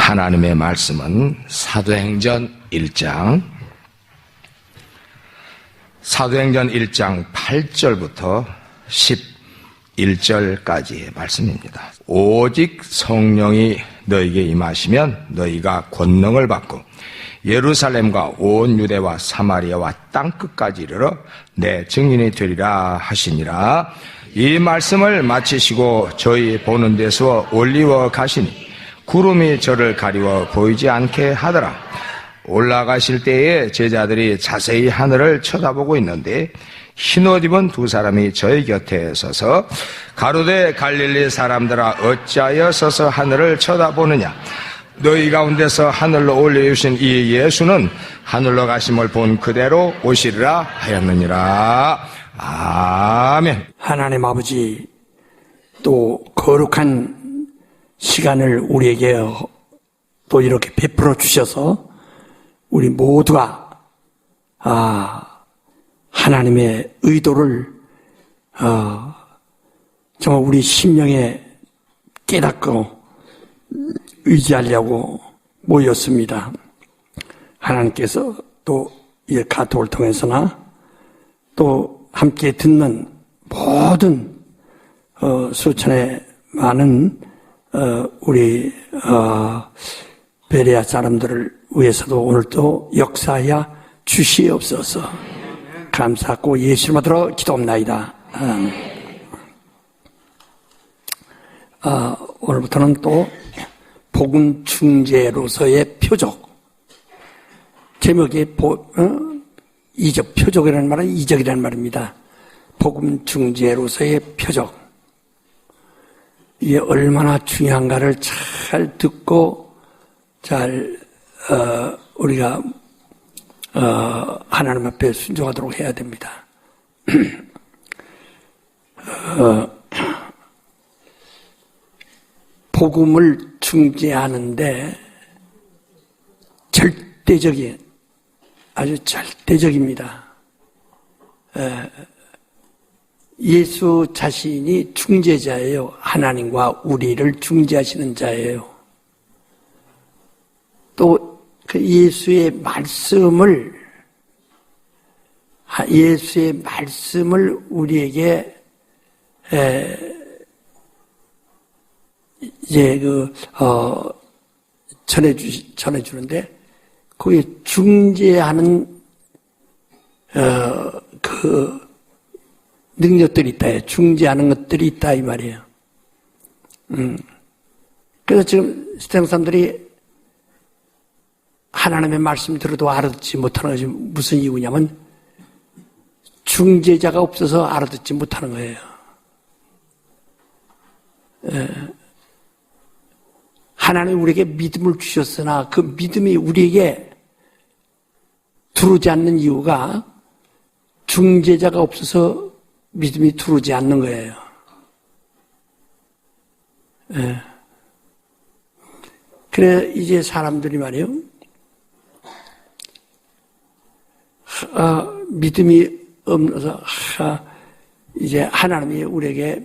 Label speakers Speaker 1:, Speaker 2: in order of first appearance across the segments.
Speaker 1: 하나님의 말씀은 사도행전 1장 8절부터 11절까지의 말씀입니다. 오직 성령이 너에게 임하시면 너희가 권능을 받고 예루살렘과 온 유대와 사마리아와 땅끝까지 이르러 내 증인이 되리라 하시니라. 이 말씀을 마치시고 저희 보는 데서 올리워 가시니 구름이 저를 가리워 보이지 않게 하더라. 올라가실 때에 제자들이 자세히 하늘을 쳐다보고 있는데 흰옷 입은 두 사람이 저희 곁에 서서 가로되 갈릴리 사람들아 어찌하여 서서 하늘을 쳐다보느냐. 너희 가운데서 하늘로 올려주신 이 예수는 하늘로 가심을 본 그대로 오시리라 하였느니라. 아멘.
Speaker 2: 하나님 아버지, 또 거룩한 시간을 우리에게 또 이렇게 베풀어 주셔서 우리 모두가 하나님의 의도를 정말 우리 심령에 깨닫고 의지하려고 모였습니다. 하나님께서 또 이 카톡을 통해서나 또 함께 듣는 모든 수천의 많은 우리 베레아 사람들을 위해서도 오늘도 역사하여 주시옵소서. 감사하고 예수를 받들어 기도합나이다. 오늘부터는 또 복음 중재로서의 표적. 제목이 이적, 표적이라는 말은 이적이라는 말입니다. 복음 중재로서의 표적. 이게 얼마나 중요한가를 잘 듣고 우리가 하나님 앞에 순종하도록 해야 됩니다. 복음을 중재하는데 아주 절대적입니다. 예수 자신이 중재자예요. 하나님과 우리를 중재하시는 자예요. 또 그 예수의 말씀을 우리에게 이제 전해주는데 거기에 중재하는 그 능력들이 있다. 중재하는 것들이 있다 이 말이에요. 그래서 지금 세상 사람들이 하나님의 말씀 들어도 알아듣지 못하는 것이 무슨 이유냐면 중재자가 없어서 알아듣지 못하는 거예요. 하나님이 우리에게 믿음을 주셨으나 그 믿음이 우리에게 들어오지 않는 이유가 중재자가 없어서 믿음이 들어오지 않는 거예요. 그래 이제 사람들이 말이에요. 믿음이 없어서 이제 하나님이 우리에게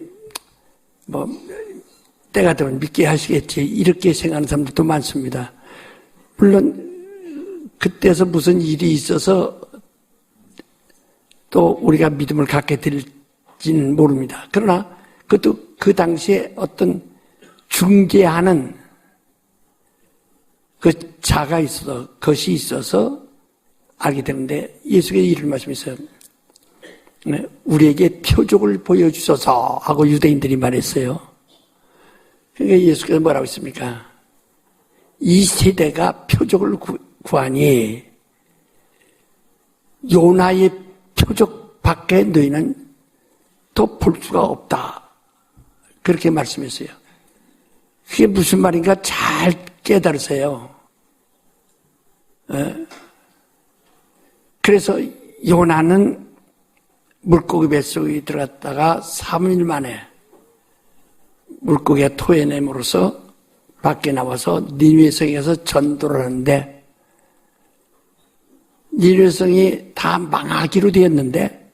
Speaker 2: 때가 되면 믿게 하시겠지 이렇게 생각하는 사람들도 많습니다. 물론 그때서 무슨 일이 있어서 또 우리가 믿음을 갖게 될지는 모릅니다. 그러나 그것도 그 당시에 어떤 중재하는 그 자가 있어서 것이 있어서 알게 되는데 예수께서 이런 말씀이 있어요. 우리에게 표적을 보여주소서 하고 유대인들이 말했어요. 그러니까 예수께서 뭐라고 했습니까? 이 세대가 표적을 구하니 요나의 표적밖에 너희는 더 볼 수가 없다. 그렇게 말씀했어요. 그게 무슨 말인가 잘 깨달으세요. 그래서 요나는 물고기 뱃속에 들어갔다가 3일 만에 물고기가 토해냄으로써 밖에 나와서 니느웨 성에 가서 전도를 하는데 니느웨 성이 다 망하기로 되었는데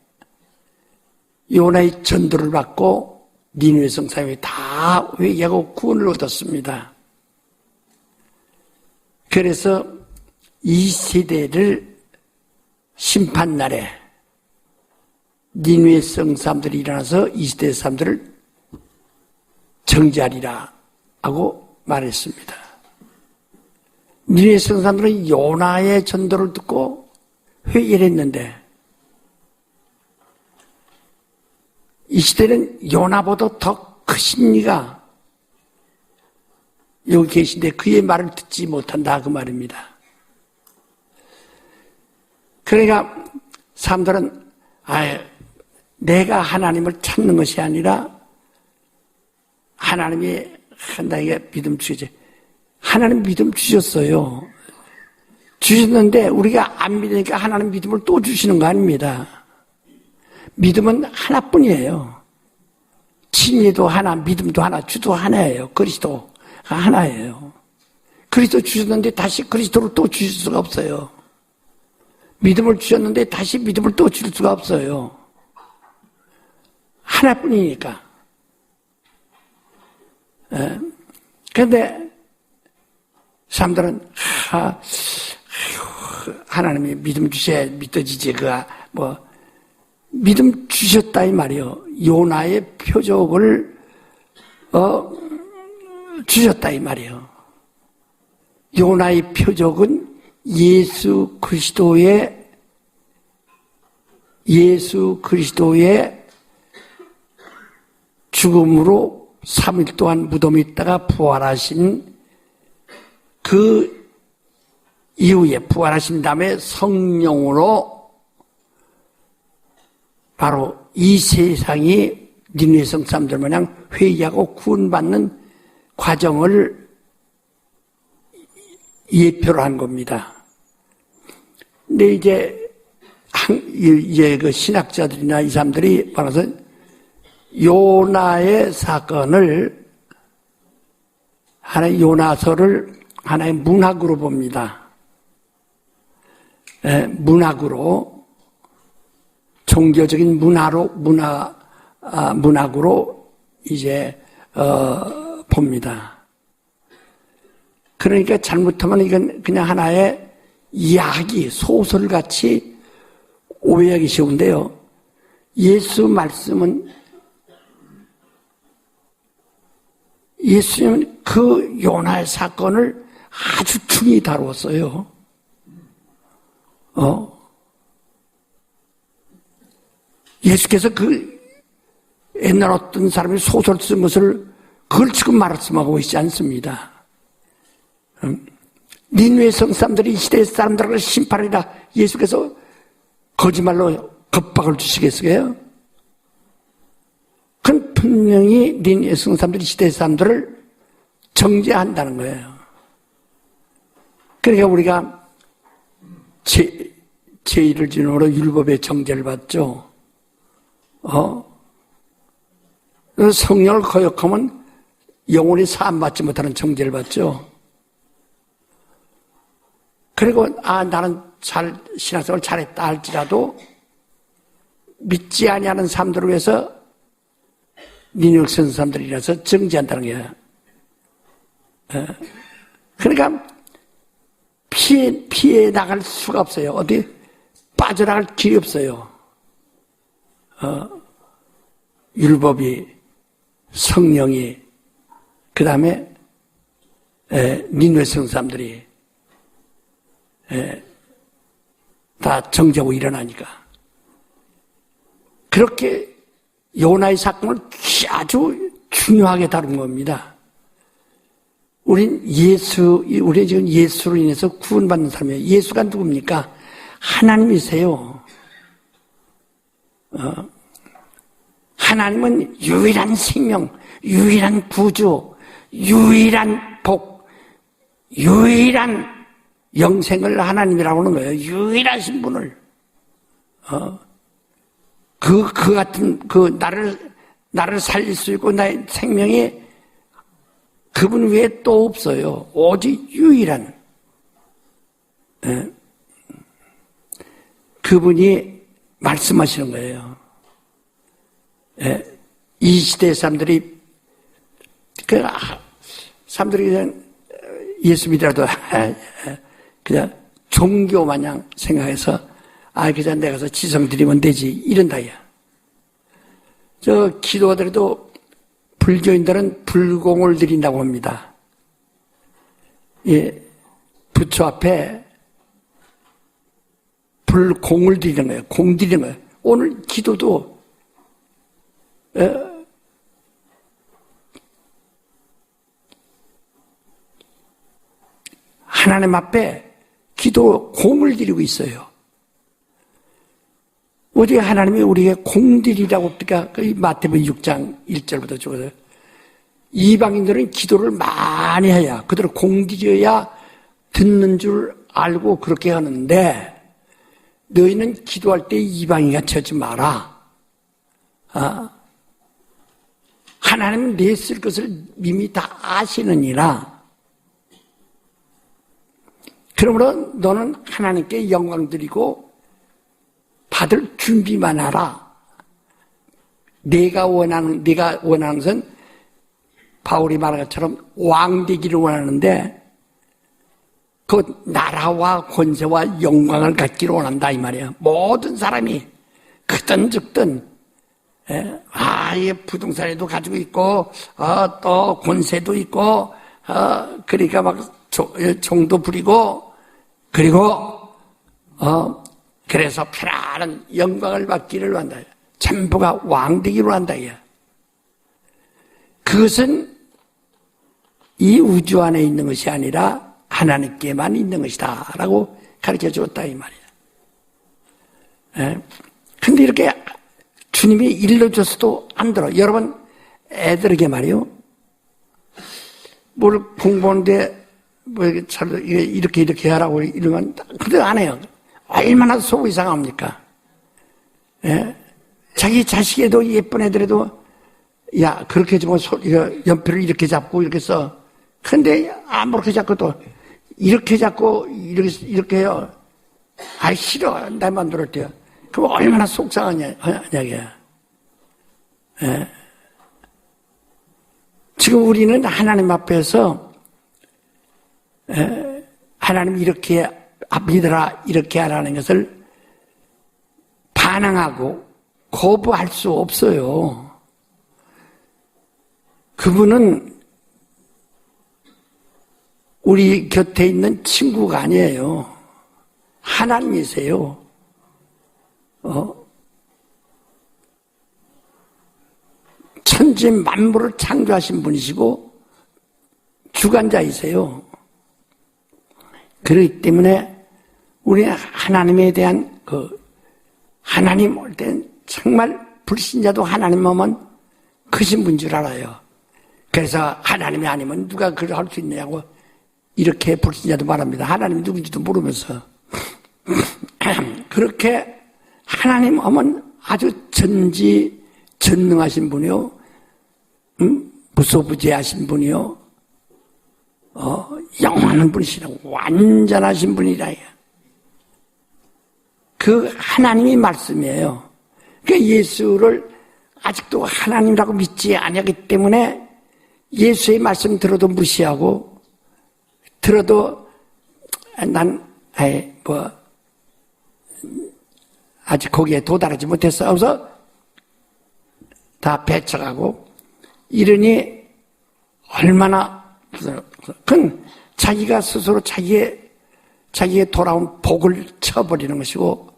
Speaker 2: 요나의 전도를 받고 니느웨 성 사람이 다 회개하고 구원을 얻었습니다. 그래서 이 세대를 심판날에 니느웨 성 사람들이 일어나서 이 시대 사람들을 정죄하리라 하고 말했습니다. 니느웨 성 사람들은 요나의 전도를 듣고 회개를 했는데 이 시대는 요나보다 더 크신 이가 여기 계신데 그의 말을 듣지 못한다 그 말입니다. 그러니까 사람들은 내가 하나님을 찾는 것이 아니라 하나님이 나에게 믿음 주시지. 하나님 믿음 주셨어요. 주셨는데 우리가 안 믿으니까 하나님 믿음을 또 주시는 거 아닙니다. 믿음은 하나뿐이에요. 진리도 하나, 믿음도 하나, 주도 하나예요. 그리스도가 하나예요. 그리스도 주셨는데 다시 그리스도를 또 주실 수가 없어요. 믿음을 주셨는데 다시 믿음을 또 줄 수가 없어요. 하나뿐이니까. 그런데 사람들은 하나님이 믿음 주셔야 믿어지지 믿음 주셨다 이 말이요. 요나의 표적을 주셨다 이 말이요. 요나의 표적은 예수 그리스도의 죽음으로 3일 동안 무덤에 있다가 부활하신 그 이후에 부활하신 다음에 성령으로 바로 이 세상이 니느웨 성 사람들 마냥 회개하고 구원받는 과정을 예표를 한 겁니다. 근데 이제 그 신학자들이나 이 사람들이 말해서 요나의 사건을 요나서를 하나의 문학으로 봅니다. 문학으로 종교적인 문학으로 이제 봅니다. 그러니까 잘못하면 이건 그냥 하나의 이야기, 소설같이 오해하기 쉬운데요. 예수님은 그 요나의 사건을 아주 충이 다루었어요. 예수께서 옛날 어떤 사람이 소설 쓴 것을 그걸 지금 말씀하고 있지 않습니다. 니느웨 성 사람들이 이 시대의 사람들을 심판이라 예수께서 거짓말로 겁박을 주시겠어요? 그건 분명히 니느웨 성 사람들이 이 시대의 사람들을 정죄한다는 거예요. 그러니까 우리가 죄를 지으므로 율법의 정죄를 받죠. 성령을 거역하면 영원히 사함받지 못하는 정죄를 받죠. 그리고 나는 신앙생활을 잘했다 할지라도 믿지 아니하는 사람들을 위해서 니느웨 성 사람들이라서 정죄한다는 거예요. 그러니까 피해 나갈 수가 없어요. 어디 빠져나갈 길이 없어요. 율법이, 성령이, 그 다음에 니느웨 성 사람들이 다 정죄하고 일어나니까. 그렇게 요나의 사건을 아주 중요하게 다룬 겁니다. 우린 지금 예수로 인해서 구원받는 사람이에요. 예수가 누굽니까? 하나님이세요. 하나님은 유일한 생명, 유일한 구주, 유일한 복, 유일한 영생을 하나님이라고 하는 거예요. 유일하신 분을. 그 같은, 나를 살릴 수 있고, 나의 생명이 그분 외에 또 없어요. 오직 유일한. 그분이 말씀하시는 거예요. 이 시대 사람들이 그냥 예수 믿으라도 그냥 종교 마냥 생각해서 그냥 내가 가서 지성 드리면 되지 이런다야. 저 기도하더라도 불교인들은 불공을 드린다고 합니다. 예, 부처 앞에 불공을 드리는 거예요. 공 드리는 거예요. 오늘 기도도 하나님 앞에 기도 공을 드리고 있어요. 어디 하나님이 우리에게 공들이라고 그러니까 마태복음 6장 1절부터 적어서 이방인들은 기도를 많이 해야 그들을 공들여야 듣는 줄 알고 그렇게 하는데 너희는 기도할 때 이방인같이 하지 마라. 하나님은 내 쓸 것을 이미 다 아시느니라. 그러므로 너는 하나님께 영광 드리고 받을 준비만 하라. 내가 원하는 것은 바울이 말한 것처럼 왕 되기를 원하는데 그 나라와 권세와 영광을 갖기를 원한다 이 말이에요. 모든 사람이 크든 적든 부동산에도 가지고 있고 또 권세도 있고 그러니까 막 종도 부리고 그리고 그래서 편안한 영광을 받기를 원한다. 전부가 왕 되기를 원한다. 그것은 이 우주 안에 있는 것이 아니라 하나님께만 있는 것이다 라고 가르쳐 주었다 이 말이야. 근데 이렇게 주님이 일러줘서도 안 들어. 여러분 애들에게 말이요. 뭘 공부하는데 뭐 이렇게 하라고 이러면 그대로 안 해요. 얼마나 속이 상합니까? 자기 자식에도 예쁜 애들에도 야 그렇게 해주면 연필을 이렇게 잡고 이렇게 써. 근데 아무렇게 잡고 또 이렇게 잡고 이렇게 해요. 싫어. 날 만들었 때요. 그럼 얼마나 속상하냐 이게. 지금 우리는 하나님 앞에서 하나님 이렇게 믿으라 이렇게 하라는 것을 반항하고 거부할 수 없어요. 그분은 우리 곁에 있는 친구가 아니에요. 하나님이세요. 천지 만물을 창조하신 분이시고 주관자이세요. 그렇기 때문에 우리는 하나님에 대한 하나님 올 땐 정말 불신자도 하나님 오면 크신 분인 줄 알아요. 그래서 하나님이 아니면 누가 그걸 할 수 있냐고 이렇게 불신자도 말합니다. 하나님이 누군지도 모르면서. 그렇게 하나님 오면 아주 전능하신 분이요. 무소부재하신 분이요. 영원한 분이시라 완전하신 분이라. 그 하나님이 말씀이에요. 그 예수를 아직도 하나님이라고 믿지 않았기 때문에 예수의 말씀 들어도 무시하고 들어도 아직 거기에 도달하지 못했어. 그래서 다 배척하고 이러니 얼마나 그건 자기가 스스로 자기의 돌아온 복을 쳐버리는 것이고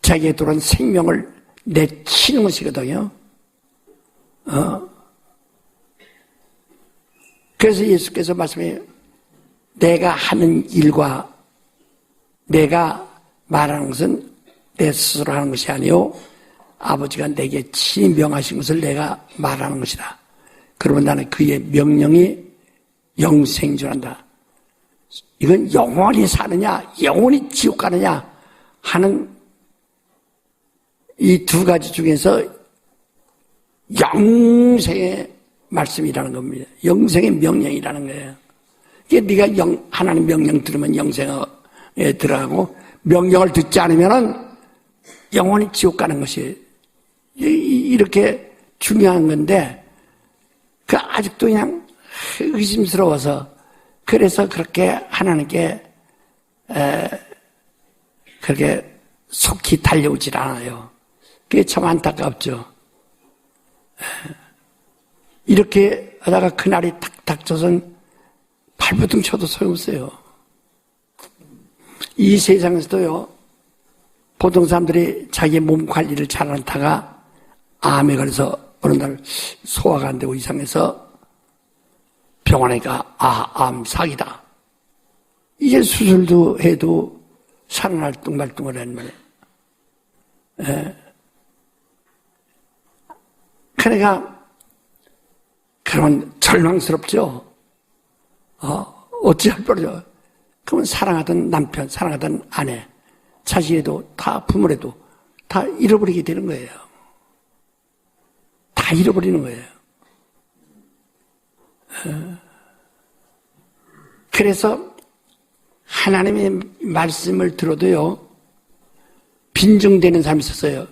Speaker 2: 자기의 돌아온 생명을 내치는 것이거든요. 그래서 예수께서 말씀해요. 내가 하는 일과 내가 말하는 것은 내 스스로 하는 것이 아니요 아버지가 내게 친히 명하신 것을 내가 말하는 것이다. 그러면 나는 그의 명령이 영생인 줄 안다. 이건 영원히 사느냐 영원히 지옥 가느냐 하는 이 두 가지 중에서 영생의 말씀이라는 겁니다. 영생의 명령이라는 거예요. 이게 네가 하나님 명령 들으면 영생에 들어가고 명령을 듣지 않으면은 영원히 지옥 가는 것이 이렇게 중요한 건데 그 아직도 그냥 의심스러워서 그래서 그렇게 하나님께 그렇게 속히 달려오질 않아요. 그게 참 안타깝죠. 이렇게 하다가 그날이 탁 닥쳐선 발버둥 쳐도 소용없어요. 이 세상에서도요, 보통 사람들이 자기 몸 관리를 잘 하다가 암에 걸려서 어느 날 소화가 안 되고 이상해서 병원에 가, 암 사기다. 이제 수술도 해도 살아날 뚱말뚱을 한 말이에요. 그러니까, 그러면 절망스럽죠. 어찌할 뻔이죠. 그러면 사랑하던 남편, 사랑하던 아내, 자식에도 다 부모래도 다 잃어버리게 되는 거예요. 다 잃어버리는 거예요. 그래서 하나님의 말씀을 들어도요, 빈정되는 사람이 있었어요.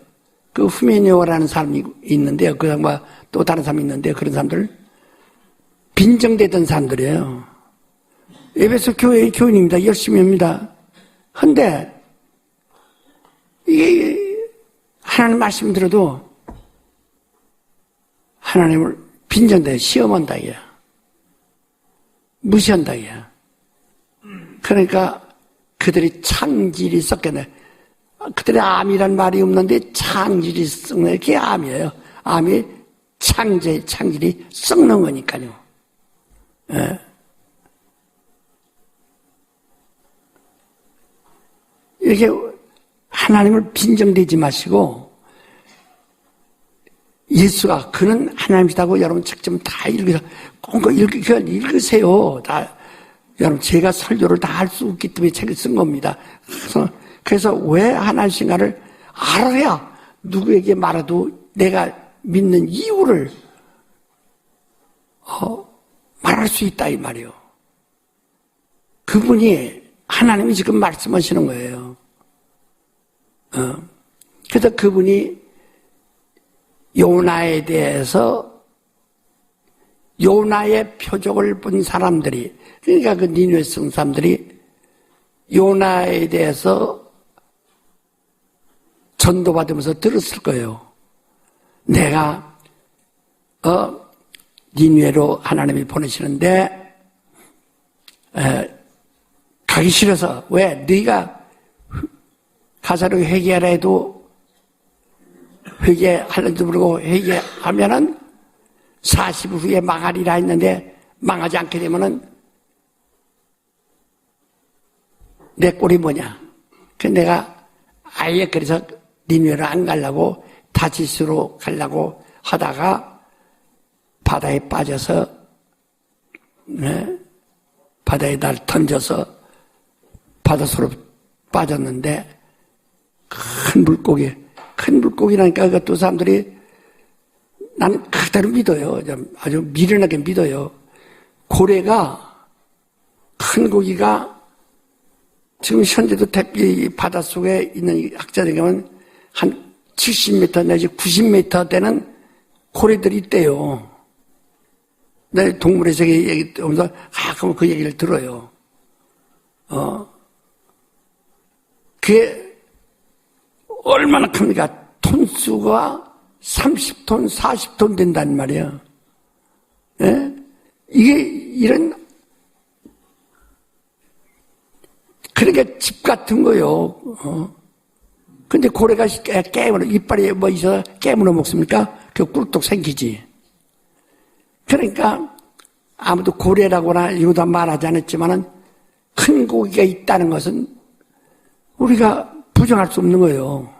Speaker 2: 그 후메니오라는 사람이 있는데요. 그 사람과 또 다른 사람이 있는데 그런 사람들 빈정되던 사람들이에요. 에베소 교회의 교인입니다. 열심히 합니다. 근데 이게 하나님 말씀 들어도 하나님을 빈정대 시험한다 이야. 무시한다 이야. 그러니까 그들이 창질이 썩겠네. 그들의 암이란 말이 없는데 창질이 썩는 게 암이에요. 암이 창질이 썩는 거니까요. 예. 이렇게 하나님을 빈정대지 마시고 예수가 그는 하나님이시다고 여러분 책 좀 다 읽으세요. 다 여러분 제가 설교를 다 할 수 없기 때문에 책을 쓴 겁니다. 그래서 왜 하나님인가를 알아야 누구에게 말해도 내가 믿는 이유를 말할 수 있다 이 말이에요. 그분이 하나님이 지금 말씀하시는 거예요. 그래서 그분이 요나에 대해서 요나의 표적을 본 사람들이 그러니까 그 니느웨 성 사람들이 요나에 대해서 전도받으면서 들었을 거예요. 내가 니느웨로 하나님이 보내시는데 가기 싫어서 왜 네가 가사로 회개하라 해도 회개하려도 모르고 회개하면은 40일 후에 망하리라 했는데 망하지 않게 되면은 내 꼴이 뭐냐. 그래서 내가 아예 그래서 니느웨로 안 가려고 다시스로 가려고 하다가 바다에 빠져서 바다에 날 던져서 바닷속으로 빠졌는데 큰 물고기라니까 그것도 사람들이 나는 그대로 믿어요. 아주 미련하게 믿어요. 고래가 큰 고기가 지금 현재도 대피 바닷속에 있는 학자들에 가면 한 70m 내지 90m 되는 고래들이 있대요. 내 동물의 세계 얘기 오면서 가끔 그 얘기를 들어요. 그게 얼마나 큽니까? 톤수가 30톤, 40톤 된단 말이에요. 예? 이게 이런 그러니까 집 같은 거요. 근데 고래가 깨물어 이빨에 뭐 있어 깨물어 먹습니까? 그 꿀떡 생기지. 그러니까 아무도 고래라고나 이거다 말하지 않았지만은 큰 고기가 있다는 것은 우리가 부정할 수 없는 거예요.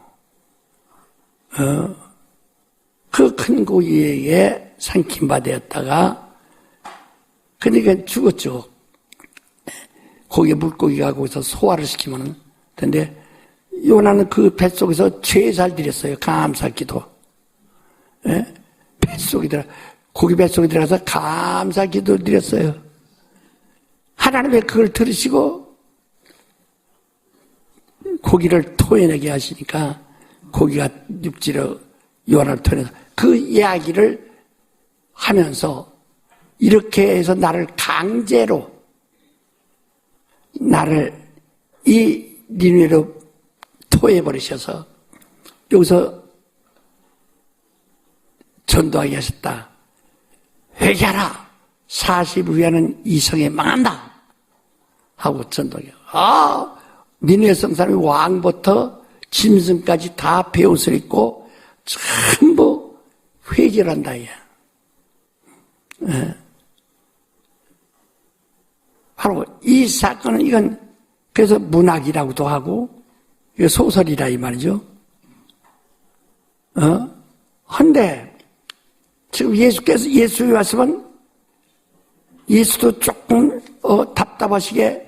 Speaker 2: 그 큰 고기에게 삼킴바되었다가 그러니까 죽었죠. 거기에 물고기가 거기서 소화를 시키면은 근데 요나는 그 뱃속에서 제사를 드렸어요. 감사 기도. 예? 고기 뱃속에 들어가서 감사 기도 드렸어요. 하나님의 그걸 들으시고 고기를 토해내게 하시니까 고기가 육지로 요나를 토해내서 그 이야기를 하면서 이렇게 해서 나를 강제로 나를 이 니느웨로 토해버리셔서 여기서 전도하게 하셨다. 회개하라. 40 후에는 이 성에 망한다. 하고 전도하게. 니느웨 성 사람이 왕부터 짐승까지 다 베옷을 입고 전부 회개를 한다. 바로 이 사건은 이건 그래서 문학이라고도 하고 이거 소설이라 이 말이죠. 한데 지금 예수에 왔으면 예수도 조금 답답하시게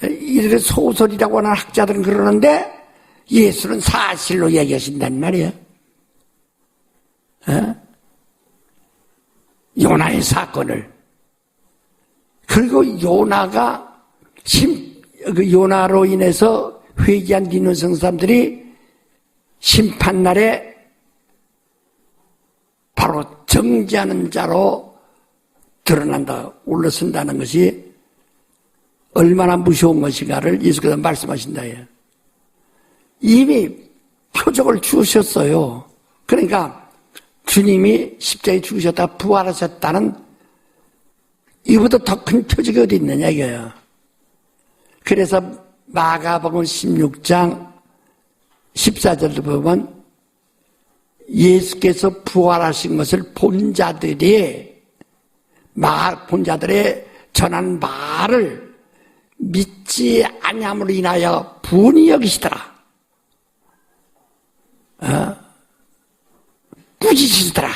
Speaker 2: 이들의 소설이라고 하는 학자들은 그러는데 예수는 사실로 얘기하신단 말이에요. 요나의 사건을. 그리고 요나가 요나로 인해서 회개한 니느웨 성 사람들이 심판날에 바로 정죄하는 자로 드러난다, 올라선다는 것이 얼마나 무서운 것인가를 예수께서 말씀하신다. 이미 표적을 주셨어요. 그러니까 주님이 십자가에 죽으셨다 부활하셨다는 이보다 더 큰 표적이 어디 있느냐 이거예요. 그래서 마가복음 16장 14절도 보면 예수께서 부활하신 것을 본 자들의 전한 말을 믿지 아니함으로 인하여 분이 여기시더라. 꾸짖으시더라.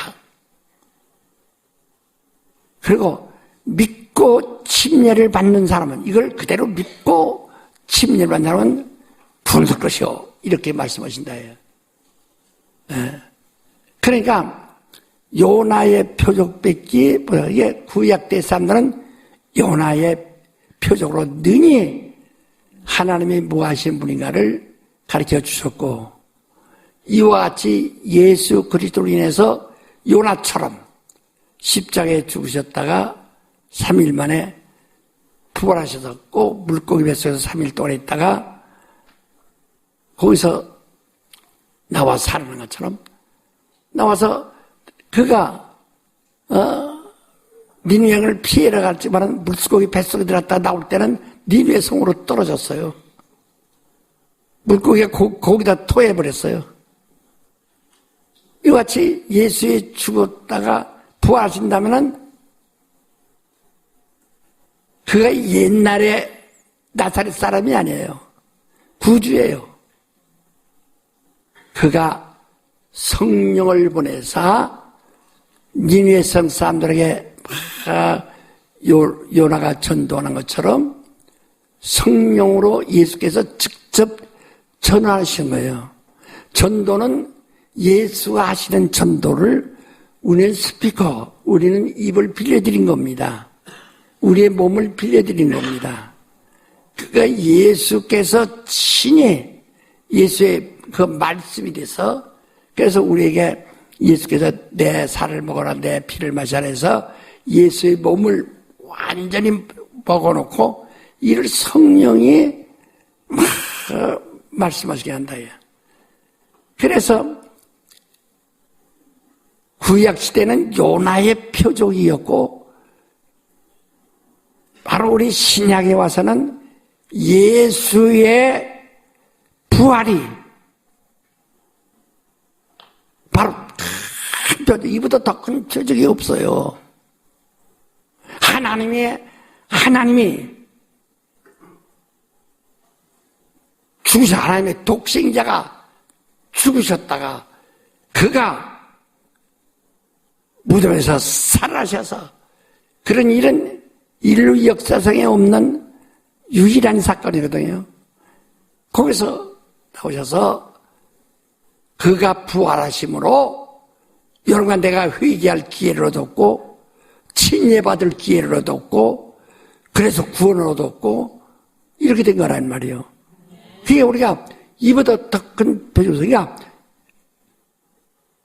Speaker 2: 그리고 믿고 침례를 받는 사람은, 이걸 그대로 믿고 침례를 받는 사람은 분을 것이요. 이렇게 말씀하신다. 그러니까 요나의 표적밖에 구약대 사람들은 요나의 표적으로 능히 하나님이 무엇하신 분인가를 가르쳐 주셨고, 이와 같이 예수 그리스도로 인해서 요나처럼 십자가에 죽으셨다가 3일 만에 부활하셔서 꼭 물고기 뱃속에서 3일 동안 있다가 거기서 나와 살아난 것처럼 나와서 그가 니느웨를 피해러 갔지만 물고기 뱃속에 들어갔다 나올 때는 니느웨 성으로 떨어졌어요. 물고기가 거기다 토해버렸어요. 이와 같이 예수에 죽었다가 부활하신다면은 그가 옛날에 나사렛 사람이 아니에요. 구주예요. 그가 성령을 보내사 니느웨 성 사람들에게 요나가 전도하는 것처럼 성령으로 예수께서 직접 전하신 거예요. 전도는 예수가 하시는 전도를 우리는 스피커, 우리는 입을 빌려드린 겁니다. 우리의 몸을 빌려드린 겁니다. 그러니까 예수께서 친히 예수의 그 말씀이 돼서, 그래서 우리에게 예수께서 내 살을 먹어라 내 피를 마셔라 해서 예수의 몸을 완전히 먹어놓고 이를 성령이 막 말씀하시게 한다. 그래서 구약시대는 요나의 표적이었고 바로 우리 신약에 와서는 예수의 부활이 바로 큰 표적, 이보다 더 큰 표적이 없어요. 하나님이 죽으셔, 하나님의 독생자가 죽으셨다가 그가 무덤에서 살아나셔서, 그런 일은 인류 역사상에 없는 유일한 사건이거든요. 거기서 나오셔서 그가 부활하심으로 여러분과 내가 회개할 기회를 얻었고 침례받을 기회를 얻었고 그래서 구원을 얻었고 이렇게 된 거란 말이에요. 그게 우리가 이보다 더 큰 표적이야.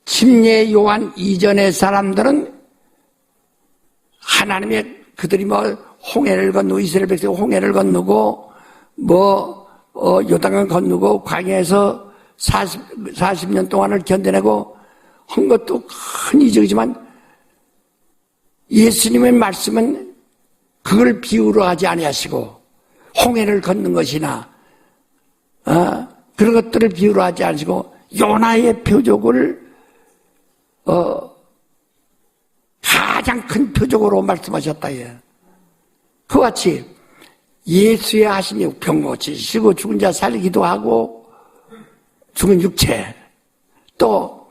Speaker 2: 침례 요한 이전의 사람들은 하나님의 그들이 홍해를 건너고 이스라엘 백성이 홍해를 건너고 요단강을 건너고 광야에서 40년 동안을 견뎌내고 한 것도 큰 이적이지만 예수님의 말씀은 그걸 비유로 하지 아니하시고 홍해를 걷는 것이나 그런 것들을 비유로 하지 않으시고 요나의 표적을 가장 큰 표적으로 말씀하셨다. 그와 같이 예수의 하신 일, 병 고치시고 죽은 자 살리기도 하고 죽은 육체 또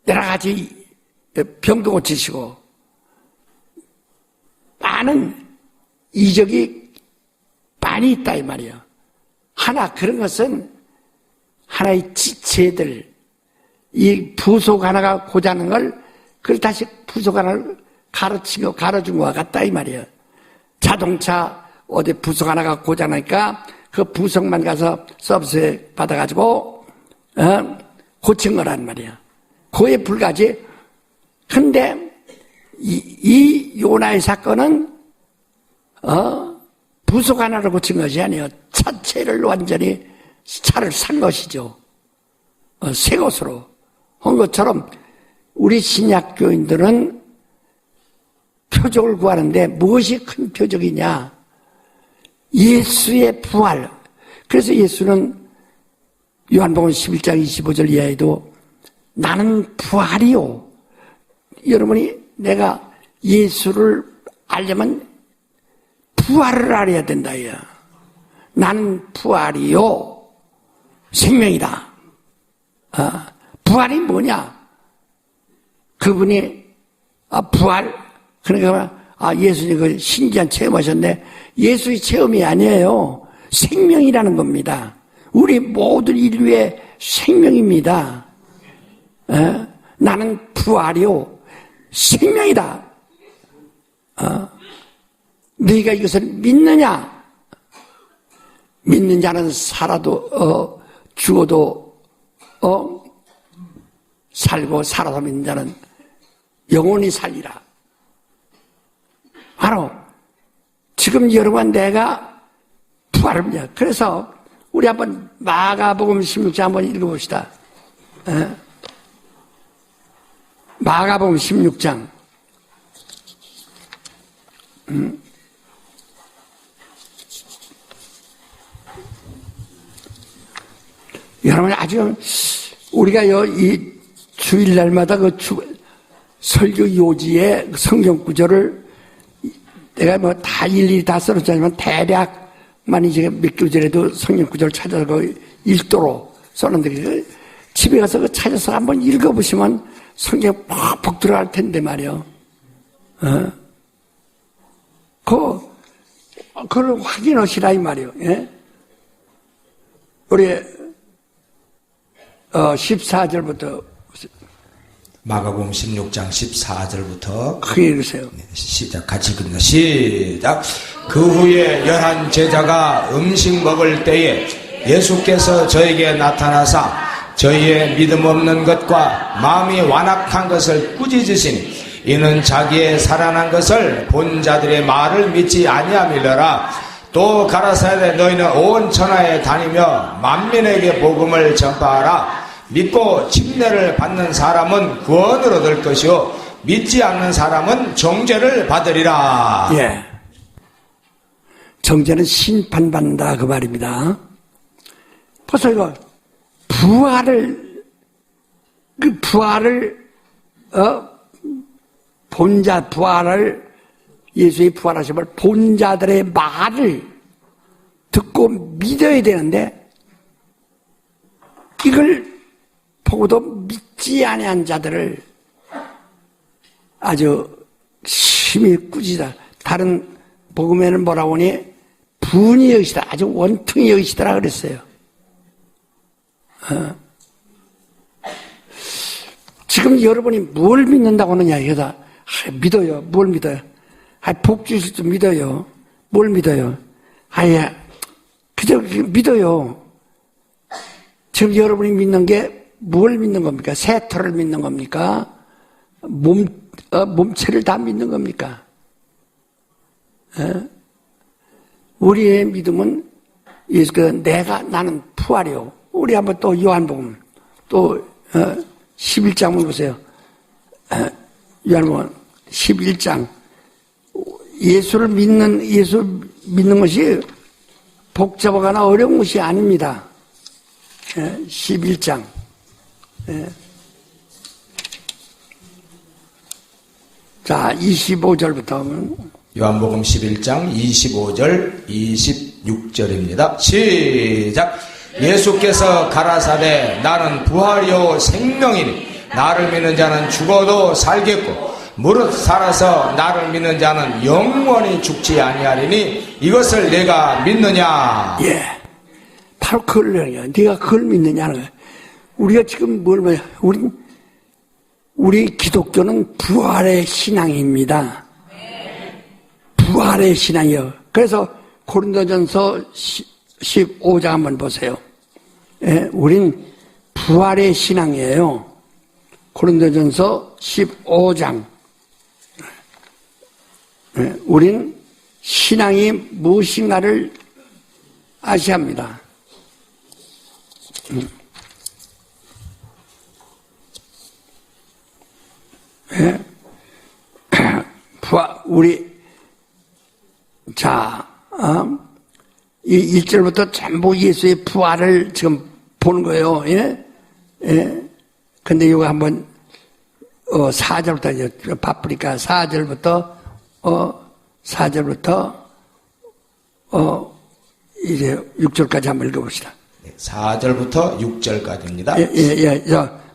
Speaker 2: 여러 가지 병도 고치시고 많은 이적이 많이 있다 이 말이에요. 하나 그런 것은 하나의 지체들 이 부속 하나가 고자는 걸 그걸 다시 부속 하나를 가르치고 가르준 것과 같다 이 말이에요. 자동차 어디 부속 하나가 고장나니까 그 부속만 가서 서비스 받아가지고 고친 거란 말이야. 그에 불과하지. 근데 이 요나의 사건은 부속 하나를 고친 것이 아니에요. 차체를 완전히 차를 산 것이죠. 새 것으로 한 것처럼 우리 신약 교인들은 표적을 구하는데 무엇이 큰 표적이냐? 예수의 부활. 그래서 예수는 요한복음 11장 25절 이하에도 나는 부활이요. 여러분이 내가 예수를 알려면 부활을 알아야 된다. 나는 부활이요. 생명이다. 부활이 뭐냐? 그분이 부활 그러니까 예수님 그 신기한 체험하셨네. 예수의 체험이 아니에요. 생명이라는 겁니다. 우리 모든 인류의 생명입니다. 나는 부활이요 생명이다. 너희가 이것을 믿느냐? 믿는 자는 살아도 죽어도 살고 살아서 믿는 자는 영원히 살리라. 바로 지금 여러분 내가 부활을 믿냐. 그래서 우리 한번 마가복음 16장 한번 읽어봅시다. 마가복음 16장. 여러분 아주 우리가 이 주일날마다 그 설교 요지의 성경 구절을 내가 뭐 다 일일이 다 써놓지 않지만 대략만 이제 몇 교절에도 성경 구절을 찾아서 그 일도로 써놓는데 집에 가서 그 찾아서 한번 읽어보시면 성경 퍽퍽 들어갈 텐데 말이요. 그걸 확인하시라 이 말이요. 예? 우리 14절부터
Speaker 3: 마가복음 16장 14절부터
Speaker 2: 크게 읽으세요.
Speaker 3: 시작 같이 읽습니다. 시작. 그 후에 11 제자가 음식 먹을 때에 예수께서 저에게 나타나사 저희의 믿음 없는 것과 마음이 완악한 것을 꾸짖으시니 이는 자기의 살아난 것을 본 자들의 말을 믿지 아니함이러라. 또 가라사대 너희는 온 천하에 다니며 만민에게 복음을 전파하라. 믿고 침례를 받는 사람은 구원을 얻을 것이요 믿지 않는 사람은 정죄를 받으리라.
Speaker 2: 예. 정죄는 심판받는다 그 말입니다. 벌써 이거 부활을 예수의 부활하심을 본 자들의 말을 듣고 믿어야 되는데 이걸 보고도 믿지 아니한 자들을 아주 심히 꾸짖다. 다른 복음에는 뭐라고 하니 분이 여기시다. 아주 원통이 여기시더라 그랬어요. 지금 여러분이 뭘 믿는다고 하느냐 이거다. 믿어요. 뭘 믿어요? 복 주실 줄 믿어요. 뭘 믿어요? 그저 믿어요. 지금 여러분이 믿는 게 뭘 믿는 겁니까? 세터를 믿는 겁니까? 몸체를 다 믿는 겁니까? 우리의 믿음은 나는 부활이요. 우리 한번 또 요한복음 또 11장 보세요. 요한복음 11장 예수 믿는 것이 복잡하거나 어려운 것이 아닙니다. 11장 자 25절부터
Speaker 3: 요한복음 11장 25절 26절입니다. 시작. 예수께서 가라사대 나는 부활이요 생명이니 나를 믿는 자는 죽어도 살겠고 무릇 살아서 나를 믿는 자는 영원히 죽지 아니하리니 이것을 내가 믿느냐.
Speaker 2: 예, 바로 그걸 내가 네가 그걸 믿느냐는 거야. 우리가 지금 뭘 말해? 우리 기독교는 부활의 신앙입니다. 부활의 신앙이요. 그래서 고린도전서 15장 한번 보세요. 예, 우린 부활의 신앙이에요. 고린도전서 15장. 예, 우린 신앙이 무엇인가를 아셔야 합니다. 예, 이 1절부터 전부 예수의 부활을 지금 보는 거예요. 예? 예. 근데 이거 한번, 4절부터, 이제 바쁘니까 4절부터, 이제 6절까지 한번 읽어봅시다.
Speaker 3: 4절부터 6절까지입니다.
Speaker 2: 예.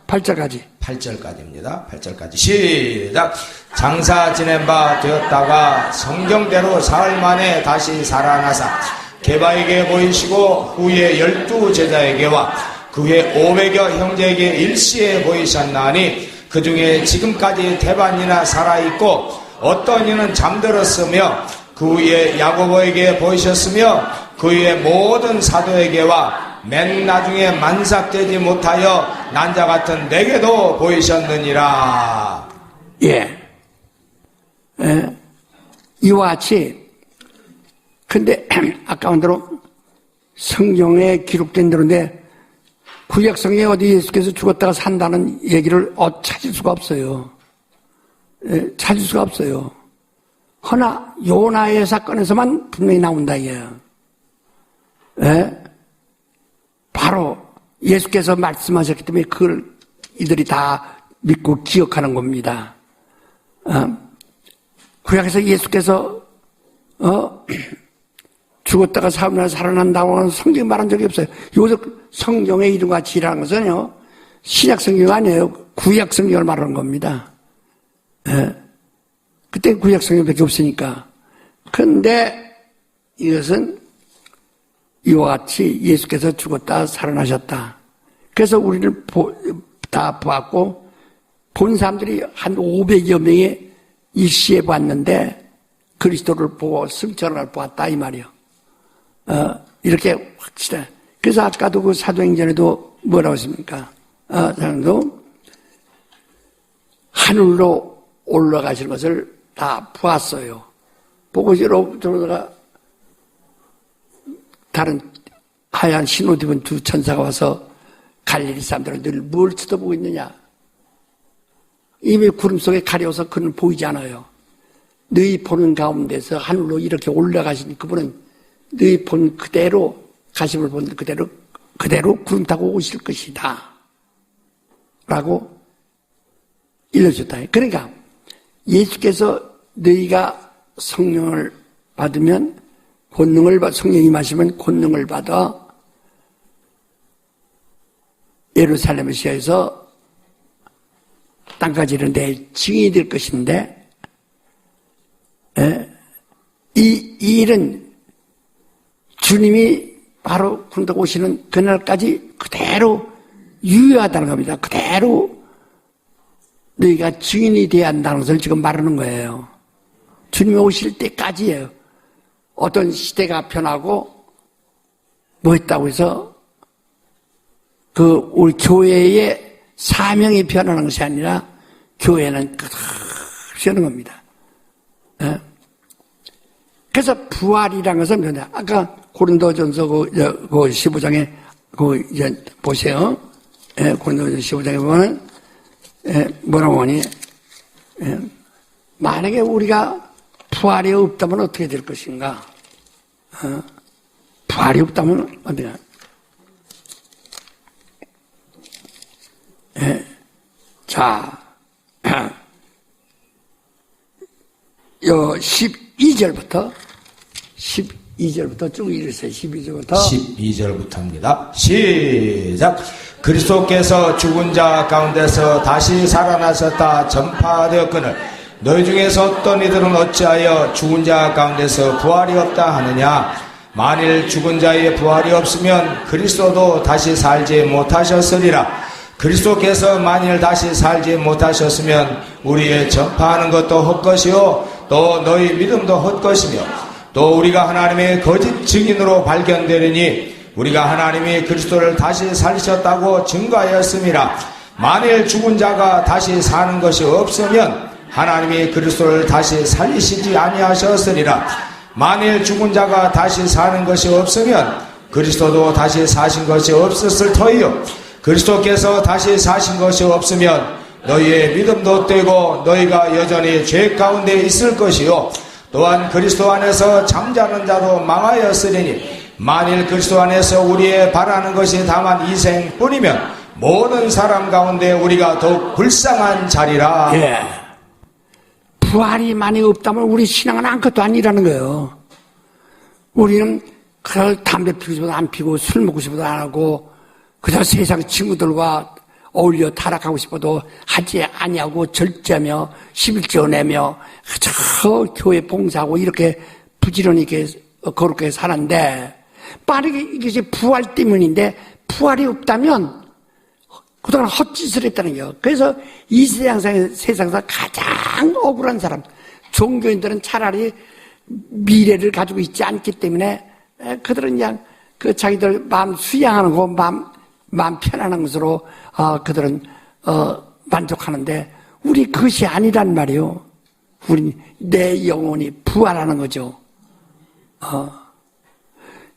Speaker 2: 8절까지.
Speaker 3: 8절까지입니다. 8절까지. 시작. 장사 지낸 바 되었다가 성경대로 사흘 만에 다시 살아나사 게바에게 보이시고 후에 12 제자에게와 그 후에 500여 형제에게 일시에 보이셨나니 그 중에 지금까지 대반이나 살아있고 어떤 이는 잠들었으며 그 후에 야고보에게 보이셨으며 그 후에 모든 사도에게와 맨 나중에 만삭되지 못하여 난자 같은 내게도 보이셨느니라.
Speaker 2: 예. 이와 같이 근데 아까 한 대로 성경에 기록된 대로인데 구약 성경에 어디 예수께서 죽었다가 산다는 얘기를 찾을 수가 없어요. 예, 찾을 수가 없어요. 허나 요나의 사건에서만 분명히 나온다 이게요. 예? 바로 예수께서 말씀하셨기 때문에 그걸 이들이 다 믿고 기억하는 겁니다. 구약에서 예수께서 죽었다가 살아난다고 하는 성경이 말한 적이 없어요. 여기서 성경의 이름과 같이라는 것은요 신약 성경이 아니에요. 구약 성경을 말하는 겁니다. 예. 그때 구약 성경밖에 없으니까. 그런데 이것은 이와 같이 예수께서 죽었다 살아나셨다. 그래서 우리를 다 보았고 본 사람들이 한 500여 명이 일시에 봤는데 그리스도를 보고 승천을 보았다 이 말이요. 이렇게 확실해. 그래서 아까도 그 사도행전에도 뭐라고 했습니까? 사람도 하늘로 올라가시는 것을 다 보았어요. 보고 저러다가 다른 하얀 신옷 입은 두 천사가 와서 갈릴리 사람들은 늘 뭘 쳐다보고 있느냐? 이미 구름 속에 가려워서 그는 보이지 않아요. 너희 보는 가운데서 하늘로 이렇게 올라가신 그분은 너희 본 그대로 가심을 본 그대로 구름 타고 오실 것이다. 라고 일러줬다. 그러니까 예수께서 너희가 성령을 받으면 성령이 마시면 권능을 받아 예루살렘을 시해서 땅까지 이르는데 증인이 될 것인데 이 일은 주님이 바로 군대 오시는 그날까지 그대로 유효하다는 겁니다. 그대로 너희가 증인이 되어야 한다는 것을 지금 말하는 거예요. 주님이 오실 때까지예요. 어떤 시대가 변하고 뭐 했다고 해서 우리 교회의 사명이 변하는 것이 아니라 교회는 끝없이 하는 겁니다. 그래서 부활이라는 것은 뭐냐? 아까 고린도전서 그 15장에 이제 보세요. 예, 고린도전서 15장에 보면 뭐라고 하니? 만약에 우리가 부활이 없다면 어떻게 될 것인가? 부활이 없다면 어디가? 자, 12절부터 쭉 읽으세요.
Speaker 3: 12절부터입니다. 시작. 그리스도께서 죽은 자 가운데서 다시 살아나셨다 전파되었거늘 너희 중에서 어떤 이들은 어찌하여 죽은 자 가운데서 부활이 없다 하느냐? 만일 죽은 자의 부활이 없으면 그리스도도 다시 살지 못하셨으리라. 그리스도께서 만일 다시 살지 못하셨으면 우리의 전파하는 것도 헛것이요 또 너희 믿음도 헛것이며 또 우리가 하나님의 거짓 증인으로 발견되느니 우리가 하나님이 그리스도를 다시 살리셨다고 증거하였음이라. 만일 죽은 자가 다시 사는 것이 없으면 하나님이 그리스도를 다시 살리시지 아니하셨으리라. 만일 죽은 자가 다시 사는 것이 없으면 그리스도도 다시 사신 것이 없었을 터이요 그리스도께서 다시 사신 것이 없으면 너희의 믿음도 떼고 너희가 여전히 죄 가운데 있을 것이요 또한 그리스도 안에서 잠자는 자도 망하였으리니 만일 그리스도 안에서 우리의 바라는 것이 다만 이생뿐이면 모든 사람 가운데 우리가 더욱 불쌍한 자리라.
Speaker 2: 예. 부활이 만약 없다면 우리 신앙은 아무것도 아니라는 거예요. 우리는 담배 피고 싶어도 안 피고 술 먹고 싶어도 안 하고 그저 세상 친구들과 어울려 타락하고 싶어도 하지 아니하고 절제하며 11조 내며 저 교회 봉사하고 이렇게 부지런히 이렇게 거룩하게 살았는데 빠르게 이게 부활 때문인데 부활이 없다면 그동안 헛짓을 했다는 거예요. 그래서 이 세상에서 가장 억울한 사람 종교인들은 차라리 미래를 가지고 있지 않기 때문에 그들은 그냥 그 자기들 마음 수양하는 거 마음 편안한 것으로 그들은 만족하는데 우리 그것이 아니란 말이에요. 우리 내 영혼이 부활하는 거죠.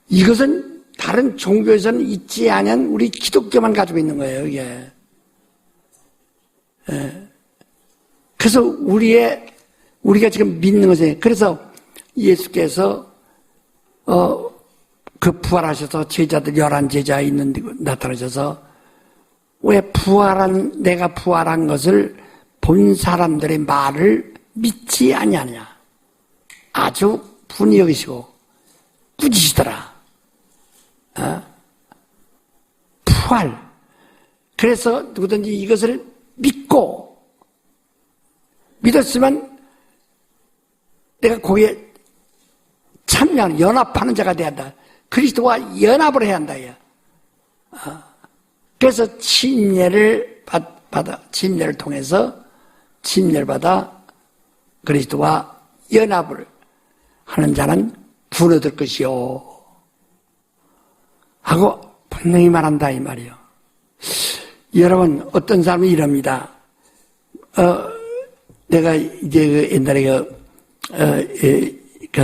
Speaker 2: 이것은 다른 종교에서는 있지 않은 우리 기독교만 가지고 있는 거예요. 이게. 그래서 우리가 지금 믿는 것에 그래서 예수께서 그 부활하셔서 제자들 11제자 있는 데 나타나셔서 왜 내가 부활한 것을 본 사람들의 말을 믿지 아니하냐. 아주 분이 여기시고 꾸짖으시더라. 부활. 그래서 누구든지 이것을 믿었으면 내가 거기에 참여하는 연합하는 자가 돼야 한다. 그리스도와 연합을 해야 한다. 그래서 침례를 통해서 침례를 받아 그리스도와 연합을 하는 자는 구원 얻을 것이요 하고 분명히 말한다 이 말이요. 여러분 어떤 사람이 이럽니다. 내가 이제 옛날에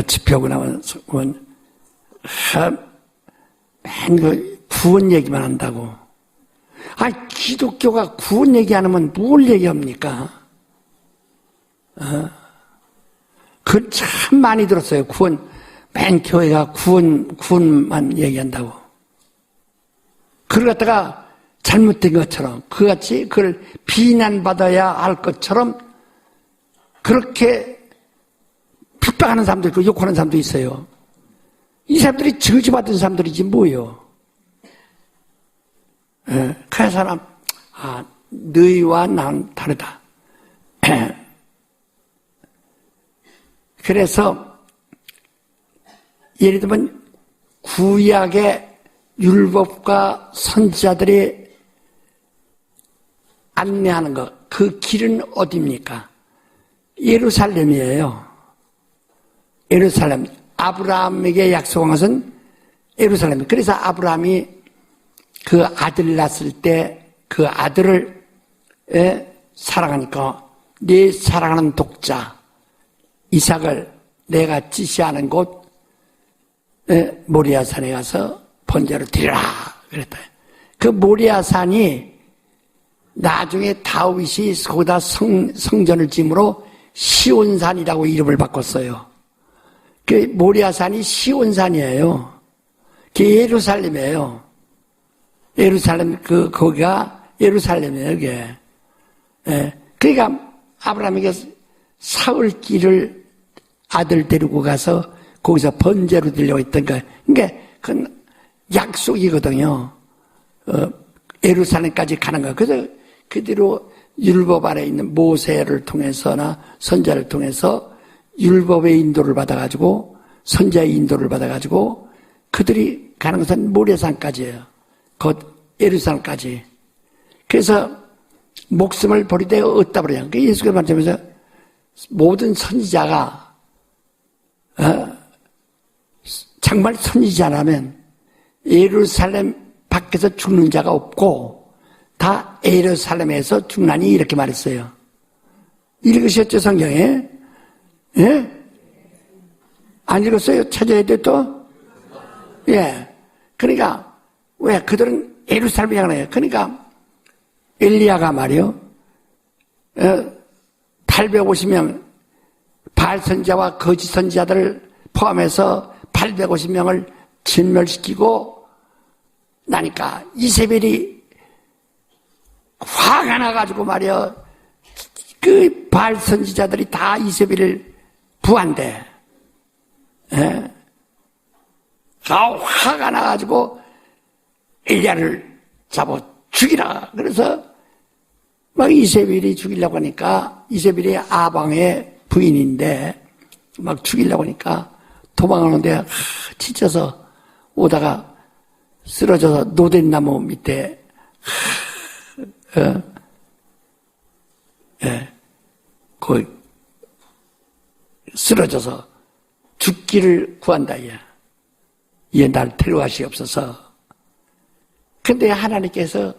Speaker 2: 집회하고 나면 맨 구원 얘기만 한다고. 기독교가 구원 얘기 안 하면 뭘 얘기합니까? 그건 참 많이 들었어요. 맨 교회가 구원만 얘기한다고. 그걸 갖다가 잘못된 것처럼, 그같이 그걸 비난받아야 할 것처럼 그렇게 핍박하는 사람도 있고 욕하는 사람도 있어요. 이 사람들이 저주받은 사람들이지 뭐예요. 그 사람, 너희와 난 다르다. 그래서 예를 들면 구약의 율법과 선지자들이 안내하는 것, 그 길은 어디입니까? 예루살렘이에요. 예루살렘. 아브라함에게 약속한 것은 예루살렘. 그래서 아브라함이 그 아들 낳았을 때 그 아들을 사랑하니까 네 사랑하는 독자 이삭을 내가 지시하는 곳 모리아산에 가서 번제로 드리라 그랬다. 그 모리아산이 나중에 다윗이 거기다 성전을 짓므로 시온산이라고 이름을 바꿨어요. 그 모리아산이 시온산이에요. 그게 예루살렘이에요. 예루살렘 거기가 예루살렘이에요. 그게. 예. 그러니까 아브라함에게 사울길을 아들 데리고 가서 거기서 번제로 드리려고 했던 거예요. 그러니까 그건 약속이거든요. 예루살렘까지 가는 거예요. 그래서 그 뒤로 율법 아래 있는 모세를 통해서나 선자를 통해서 율법의 인도를 받아가지고 선자의 인도를 받아가지고 그들이 가는 것은 모래산까지예요. 곧 예루살렘까지. 그래서 목숨을 버리되 얻다 버려요. 그러니까 예수가 말하면서 모든 선지자가 정말 선지자라면 예루살렘 밖에서 죽는 자가 없고 다 예루살렘에서 죽나니 이렇게 말했어요. 읽으셨죠, 성경에? 예? 안 읽었어요? 찾아야 돼 또? 예. 그러니까 왜 그들은 예루살렘에 향해요. 그러니까 엘리야가 말이요. 850명 바알 선지자와 거짓 선지자들을 포함해서 850명을 진멸시키고 나니까 이세벨이 화가 나가지고 말이요. 그 바알 선지자들이 다 이세벨을 부한대. 예? 화가 나가지고 엘리야를 잡아 죽이라. 그래서 막 이세벨이 죽이려고 하니까 이세벨이 아방의 부인인데 막 죽이려고 하니까 도망하는데 지쳐서 오다가 쓰러져서 노덴나무 밑에 거기 쓰러져서 죽기를 구한다. 얘 날 데려가시옵소서. 근데 하나님께서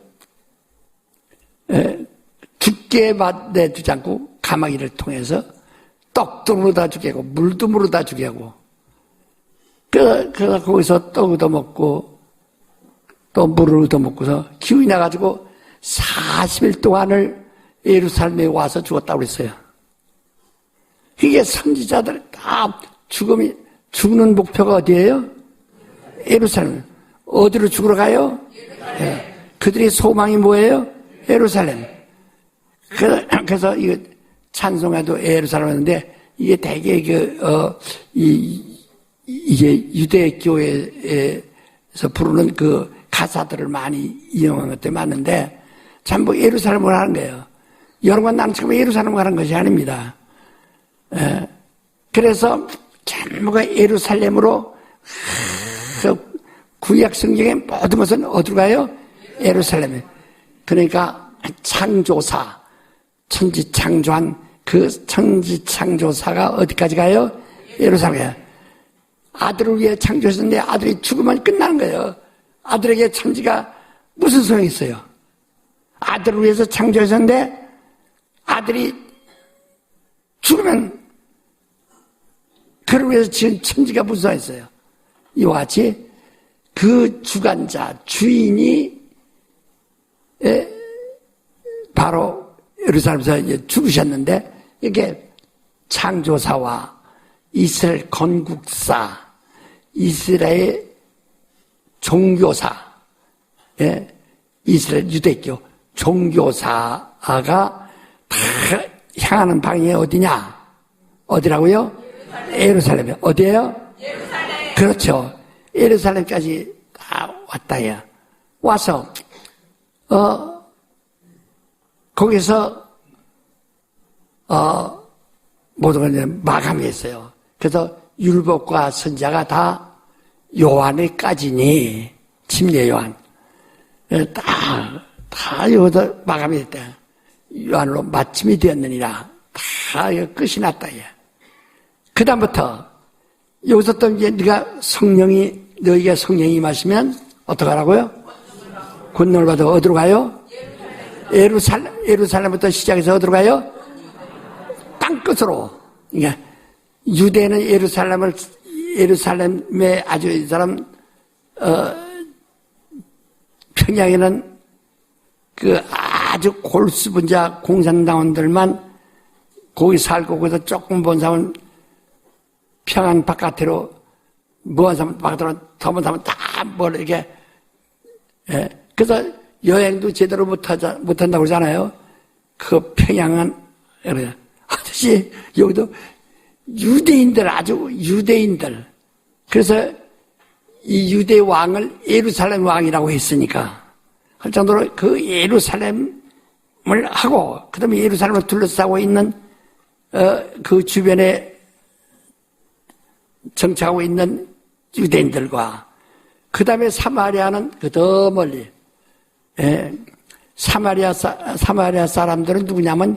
Speaker 2: 죽게 내주지 않고 가마귀를 통해서 떡도 물어다 주게 하고 물도 물어다 주게 하고 그래서 거기서 떡 얻어먹고 또 물을 얻어먹고서 기운이 나가지고 40일 동안을 예루살렘에 와서 죽었다고 그랬어요. 이게 선지자들 다 죽는 목표가 어디예요? 예루살렘. 어디로 죽으러 가요? 예. 그들의 소망이 뭐예요? 예루살렘. 그래서 이거 찬송에도 예루살렘인데 이게 되게 이게 유대교회에서 부르는 그 가사들을 많이 이용한 것들이 많은데 전부 예루살렘을 하는 거예요. 여러분 나는 지금 예루살렘을 가는 것이 아닙니다. 그래서 전부가 예루살렘으로 구약 성경의 모든 것은 어디로 가요? 예루살렘에. 그러니까 창조사, 천지 창조한 그 천지 창조사가 어디까지 가요? 예루살렘에. 아들을 위해 창조했는데 아들이 죽으면 끝나는 거예요. 아들에게 천지가 무슨 소용이 있어요? 아들을 위해서 창조했는데 아들이 죽으면 그를 위해서 지은 천지가 무슨 소용이 있어요? 이와 같이 그 주관자, 주인이 바로 예루살렘에서 죽으셨는데 이게 창조사와 이스라엘 건국사, 이스라엘 종교사, 이스라엘 유대교 종교사가 다 향하는 방이 어디냐? 어디라고요? 예루살렘이요. 어디예요? 예루살렘. 그렇죠. 예루살렘까지 다 왔다야. 와서 거기서 모든 걸 이제 마감했어요. 그래서 율법과 선자가 다 요한에 까지니 침례 요한 다 여기서 마감이 됐다. 요한으로 마침이 되었느니라. 다 끝이 났다. 그 다음부터 여기서 또 이제 너희가 성령이 임하시면 어떡하라고요? 권능을 받아 어디로 가요? 예루살렘부터 시작해서 어디로 가요? 땅끝으로. 그러니까 유대는 예루살렘에 아주 이 사람, 평양에는 그 아주 골수분자 공산당원들만 거기 살고 거기서 조금 본 사람은 평양 바깥으로 먼 사람 바깥으로 더 먼 사람은 다 뭘 이렇게 그래서 여행도 제대로 못한다고 그러잖아요. 그 평양은 그래요. 아저씨 여기도 유대인들 아주 유대인들 그래서 이 유대 왕을 예루살렘 왕이라고 했으니까 할 정도로 그 예루살렘을 하고 그다음에 예루살렘을 둘러싸고 있는 그 주변에 정착하고 있는 유대인들과 그 다음에 사마리아는 그더 멀리 사마리아 사람들은 누구냐면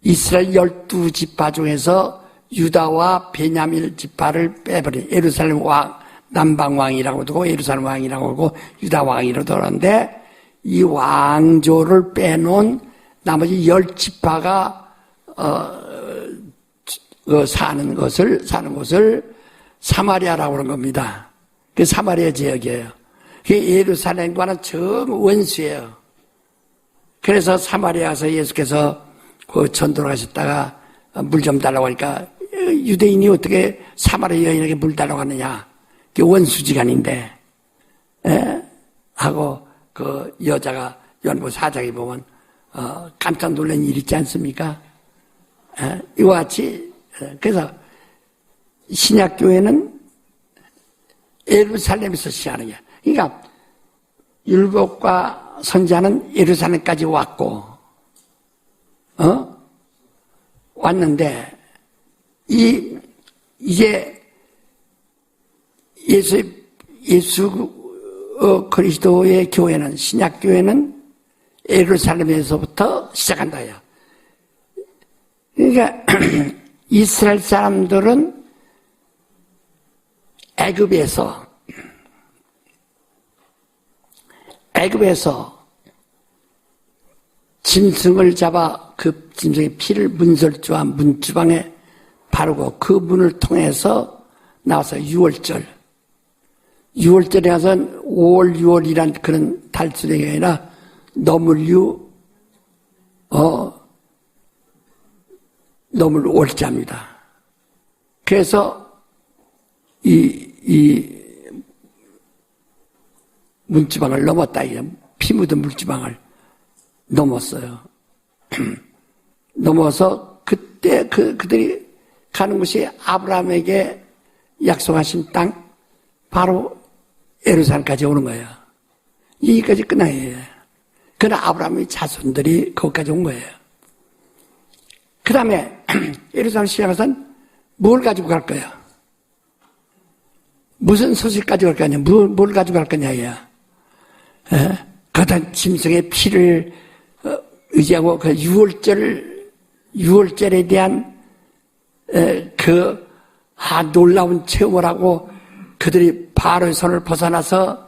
Speaker 2: 이스라엘 12지파 중에서 유다와 베냐민 지파를 빼버린 예루살렘 왕 남방왕이라고 두고 예루살렘 왕이라고 하고 유다 왕이라고 하는데 이 왕조를 빼놓은 나머지 10지파가 사는 곳을 사마리아라고 하는 겁니다. 그 사마리아 지역이에요. 그게 예루살렘과는 정 원수예요. 그래서 사마리아에서 예수께서 그 전도를 하셨다가 물 좀 달라고 하니까 유대인이 어떻게 사마리아 여인에게 물 달라고 하느냐. 그게 원수지간인데 하고 그 여자가 연보 4장에 보면 깜짝 놀란 일 있지 않습니까? 이와 같이 그래서 신약교회는 예루살렘에서 시작하는 거야. 그러니까 율법과 선지자는 예루살렘까지 왔는데 이제 예수 그리스도의 교회는 신약교회는 예루살렘에서부터 시작한다요. 그러니까 이스라엘 사람들은 애굽에서 짐승을 잡아 그 짐승의 피를 문설주와 문주방에 바르고 그 문을 통해서 나와서 유월절에 가서 5월, 6월이란 그런 달수령이 아니라 너물 월자입니다. 그래서 이 문지방을 넘었다. 피 묻은 문지방을 넘었어요. 넘어서 그때 그들이 가는 곳이 아브라함에게 약속하신 땅 바로 예루살렘까지 오는 거예요. 여기까지 끝나요. 그러나 아브라함의 자손들이 거기까지 온 거예요. 그 다음에 예루살렘 시장에서는 뭘 가지고 갈 거야? 무슨 소식 가지고 갈 거냐? 뭘 가지고 갈 거냐? 거단 짐승의 피를 의지하고 그 유월절에 대한 놀라운 체험을 하고 그들이 바로의 손을 벗어나서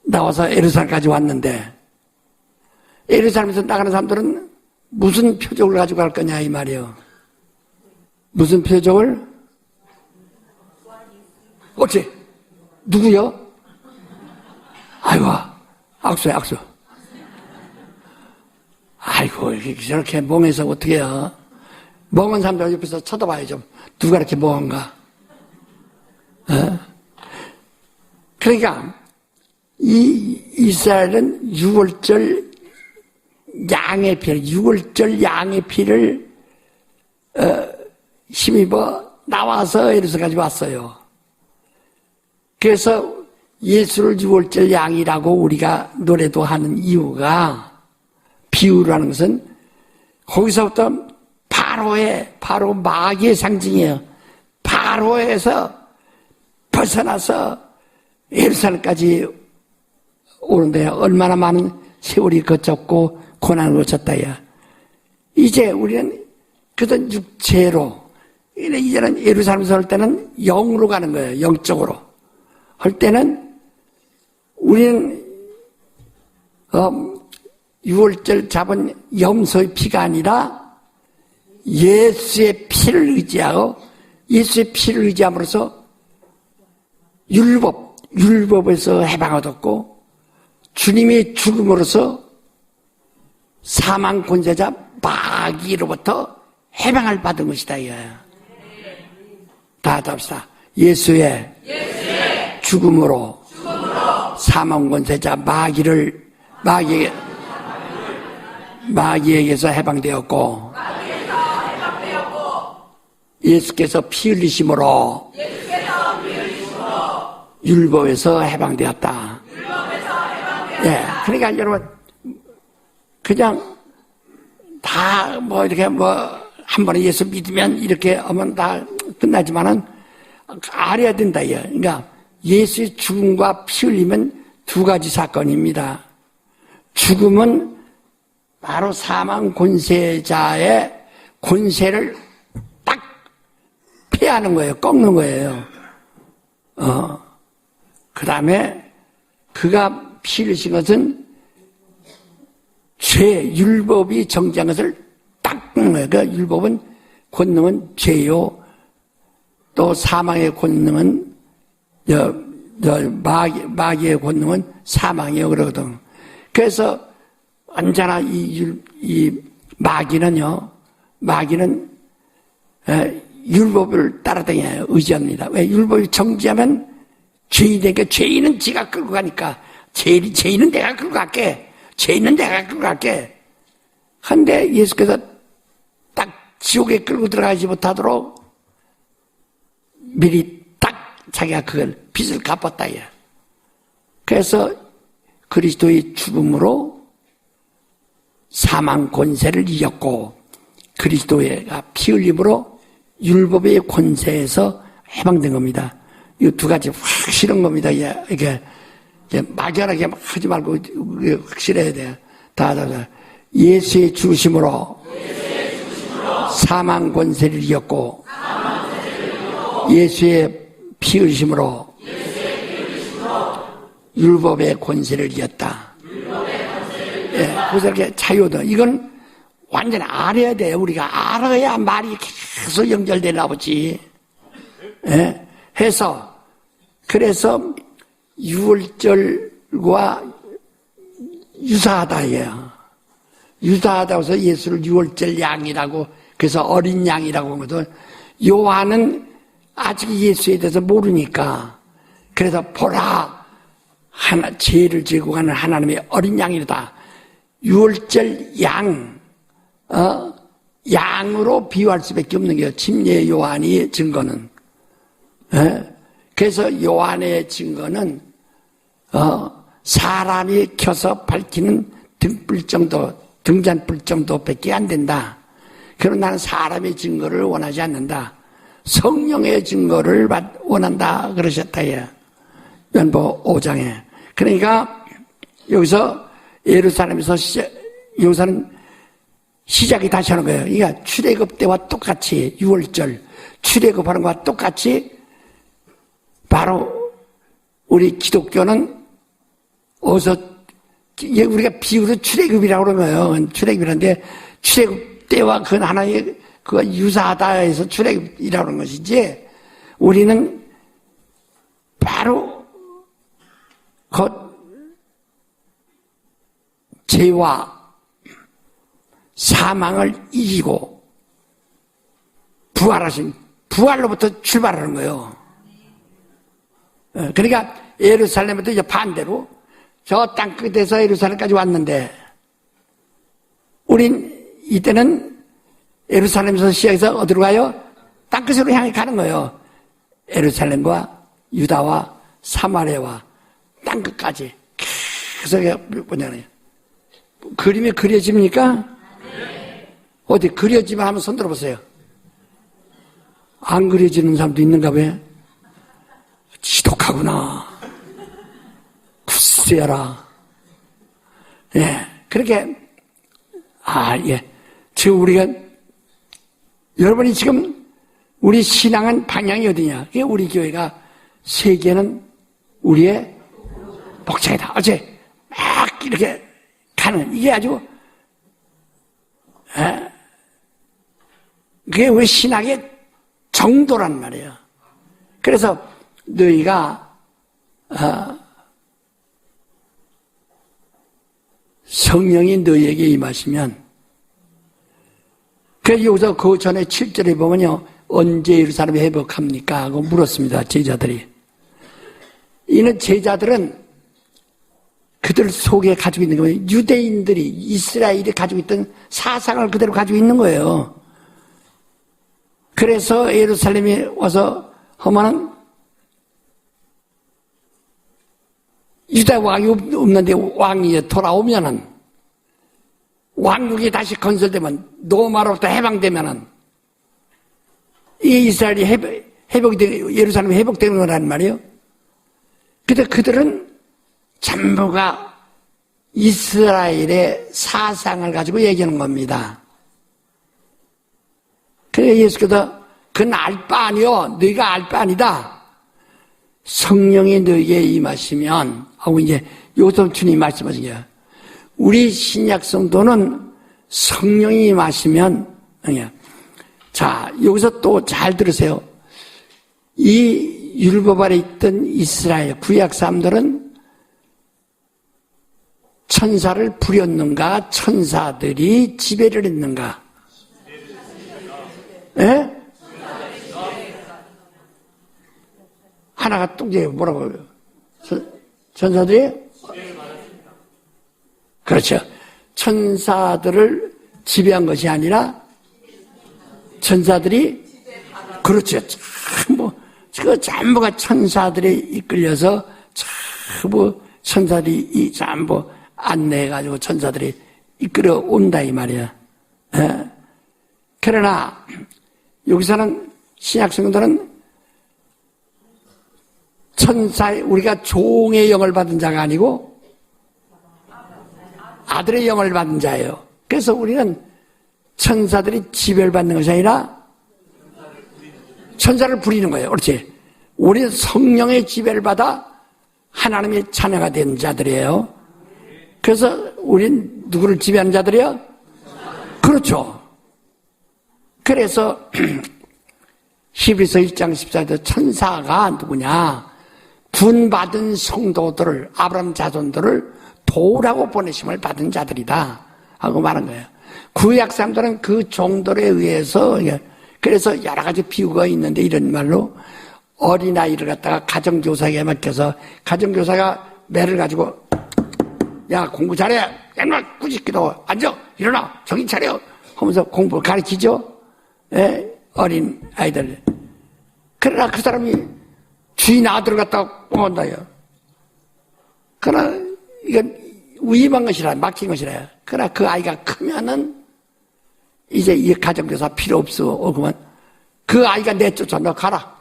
Speaker 2: 나와서 예루살렘까지 왔는데 예루살렘에서 나가는 사람들은 무슨 표적을 가지고 갈 거냐 이 말이에요. 무슨 표적을? 어째? 누구요? 아이고, 악수야, 악수. 아이고, 저렇게 멍해서 어떻게 해요? 멍한 사람들 옆에서 쳐다봐야죠. 누가 이렇게 멍한가? 그러니까, 이스라엘은 6월절 양의 피를 힘입어 나와서 예루살렘까지 왔어요. 그래서 예수를 6월절 양이라고 우리가 노래도 하는 이유가 비유라는 것은 거기서부터 바로 마귀의 상징이에요. 바로에서 벗어나서 예루살렘까지 오는데 얼마나 많은 세월이 거쳤고 고난을 거쳤다야. 이제 우리는 그전 육체로 이제는 예루살렘에서 할 때는 영으로 가는 거예요. 영적으로 할 때는 우리는 6월절 잡은 염소의 피가 아니라 예수의 피를 의지하고 예수의 피를 의지함으로써 율법에서 해방을 얻었고 주님의 죽음으로써 사망 권세자 마귀로부터 해방을 받은 것이다 이거예요. 다 합시다. 예수의 죽음으로 사망 권세자 마귀에게서 해방되었고 예수께서 피 흘리심으로 율법에서 해방되었다. 예, 그러니까 여러분 그냥 다 이렇게 한 번에 예수 믿으면 이렇게 하면 다 끝나지만은 알아야 된다. 그러니까 예수의 죽음과 피 흘림은 두 가지 사건입니다. 죽음은 바로 사망 권세자의 권세를 딱 폐하는 거예요. 꺾는 거예요. 그 다음에 그가 피 흘리신 것은 율법이 정지한 것을 딱 꺾는 거예요. 그 율법은 권능은 죄요. 또 사망의 권능은 마귀의 권능은 사망이요 그러거든. 그래서 언제나 이 마귀는 율법을 따라다녀요. 의지합니다. 왜? 율법이 정지하면 죄인에게 죄인은 지가 끌고 가니까 죄인은 내가 끌고 갈게. 죄인은 내가 끌고 갈게. 근데 예수께서 딱 지옥에 끌고 들어가지 못하도록 미리 딱 자기가 그걸 빚을 갚았다. 그래서 그리스도의 죽음으로 사망 권세를 이겼고 그리스도의 피 흘림으로 율법의 권세에서 해방된 겁니다. 이 두 가지 확실한 겁니다. 이게 막연하게 하지 말고 확실해야 돼요. 다. 예수의 죽으심으로 사망 권세를 이겼고 예수의 피 흘리심으로 율법의 권세를 이겼다. 예, 그래서 이렇게 자유도 이건 완전히 알아야 돼요. 우리가 알아야 말이 계속 연결되나 보지. 예, 그래서 유월절과 유사하다예요. 유사하다고 해서 예수를 유월절 양이라고 그래서 어린 양이라고 하거든. 요한은 아직 예수에 대해서 모르니까 그래서 보라 죄를 지고 가는 하나님의 어린 양이다. 유월절 양으로 비유할 수밖에 없는 게 침례 요한의 증거는. 그래서 요한의 증거는 사람이 켜서 밝히는 등잔불 정도밖에 안 된다. 그러나 나는 사람의 증거를 원하지 않는다. 성령의 증거를 원한다 그러셨다. 연보 5장에. 그러니까 여기서 예루살렘에서 여기서는 시작이 다시 하는 거예요. 그러니까 출애굽 때와 똑같이 유월절 출애굽하는 것과 똑같이 바로 우리 기독교는 우리가 비유로 출애굽이라고 그러면 출애굽이라는데 출애굽 때와 그 하나의 그가 유사하다 해서 출애굽이라고 하는 것이지 우리는 바로 죄와 사망을 이기고 부활로부터 출발하는 거예요. 그러니까 예루살렘부터 이제 반대로 저 땅끝에서 예루살렘까지 왔는데 우린 이때는 예루살렘에서 시작해서 어디로 가요? 땅끝으로 향해 가는 거예요. 예루살렘과 유다와 사마리아와 땅끝까지 계속 뭐냐면 그림이 그려집니까? 어디 그려지면 한번 손 들어보세요. 안 그려지는 사람도 있는가 봐요. 지독하구나. 굳세어라. 예, 그렇게 지금 여러분이 지금 우리 신앙은 방향이 어디냐? 우리 교회가 세계는 우리의 목장이다. 어째 막 이렇게 가는 이게 아주 그게 우리 신학의 정도란 말이에요. 그래서 너희가 성령이 너희에게 임하시면, 그래서 여기서 그 전에 7절에 보면요, 언제 예루살렘이 회복합니까? 하고 물었습니다, 제자들이. 이는 제자들은 그들 속에 가지고 있는 거예요. 유대인들이, 이스라엘이 가지고 있던 사상을 그대로 가지고 있는 거예요. 그래서 예루살렘에 와서 하면은 유다 왕이 없는데 왕이 돌아오면은, 왕국이 다시 건설되면, 로마로부터 해방되면은 이 이스라엘이 회복이 되고 예루살렘이 회복되는 거란 말이에요. 근데 그들은 전부가 이스라엘의 사상을 가지고 얘기하는 겁니다. 그래서 예수께서 그건 알 바 아니요, 너희가 알 바 아니다. 성령이 너희에게 임하시면 하고 이제 여기서 주님 말씀하신 거예요. 우리 신약 성도는 성령이 임하시면, 자, 여기서 또 잘 들으세요. 이 율법 아래 있던 이스라엘 구약 사람들은 천사를 부렸는가, 천사들이 지배를 했는가? 예? 하나가 또 이제 뭐라고 해요? 천사들이? 그렇죠. 천사들을 지배한 것이 아니라 천사들이, 그렇죠. 그 전부가 천사들이 이끌려서 전부 천사들이 전부 안내해가지고 천사들이 이끌어 온다 이 말이야. 예? 그러나 여기서는 신약 성도는 우리가 종의 영을 받은 자가 아니고 아들의 영을 받은 자예요. 그래서 우리는 천사들이 지배를 받는 것이 아니라 천사를 부리는 거예요. 그렇지? 우리는 성령의 지배를 받아 하나님의 자녀가 된 자들이에요. 그래서 우린 누구를 지배하는 자들이야? 그렇죠. 그래서 히브리서 1장 14절에 천사가 누구냐? 구원받은 성도들을, 아브라함 자손들을 도우라고 보내심을 받은 자들이다 하고 말한 거예요. 구약 사람들은 그 종들에 의해서, 그래서 여러 가지 비유가 있는데 이런 말로 어린아이를 갖다가 가정교사에게 맡겨서 가정교사가 매를 가지고 야 공부 잘해, 옛날 꾸짖기도 앉아 일어나 정신 차려 하면서 공부를 가르치죠. 예? 어린 아이들. 그러나 그 사람이 주인 아들을 갖다가 뽕한다요. 그러나 이건 위임한 것이라, 막힌 것이라. 그러나 그 아이가 크면은 이제 이 가정교사 필요 없어. 그러면 그 아이가 내쫓아. 너 가라.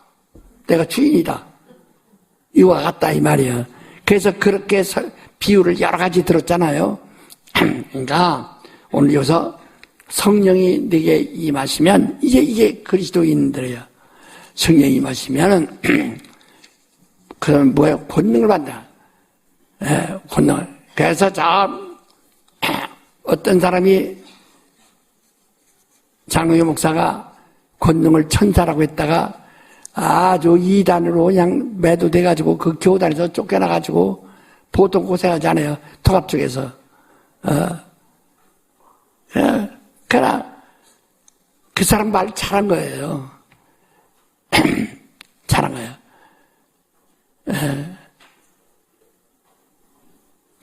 Speaker 2: 내가 주인이다. 이와 같다 이 말이에요. 그래서 그렇게 비유를 여러 가지 들었잖아요. 그러니까 오늘 여기서 성령이 내게 임하시면 이게 그리스도인들이에요. 성령이 임하시면은 그런 뭐예요? 권능을 받는다. 예, 권능을. 그래서 어떤 사람이 장로교 목사가 권능을 천사라고 했다가 아주 이단으로 그냥 매도돼가지고 그 교단에서 쫓겨나가지고 보통 고생하지 않아요. 통합 쪽에서. 그러나 그 사람 말 잘한 거예요. 잘한 거예요.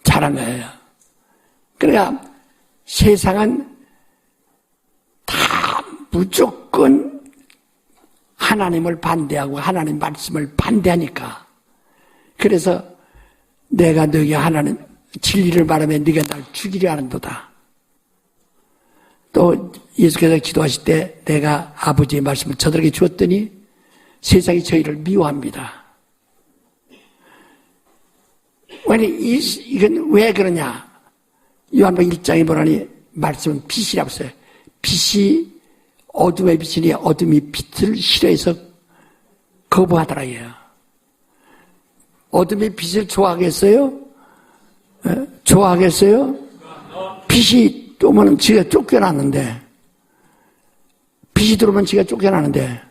Speaker 2: 잘한 거예요. 그러니까 세상은 다 무조건 하나님을 반대하고 하나님 말씀을 반대하니까. 그래서 내가 너에게 하나님 진리를 말하면 네가 날 죽이려 하는도다. 또 예수께서 기도하실 때 내가 아버지의 말씀을 저들에게 주었더니 세상이 저희를 미워합니다. 왜냐, 이건 왜 그러냐? 요한복음 1장에 보라니 말씀은 빛이라고 써요. 빛이 어둠의 빛이니 어둠이 빛을 싫어해서 거부하더라고요. 어둠이 빛을 좋아하겠어요? 좋아하겠어요? 빛이 오면 지가 쫓겨났는데 빛이 들어오면 지가 쫓겨나는데.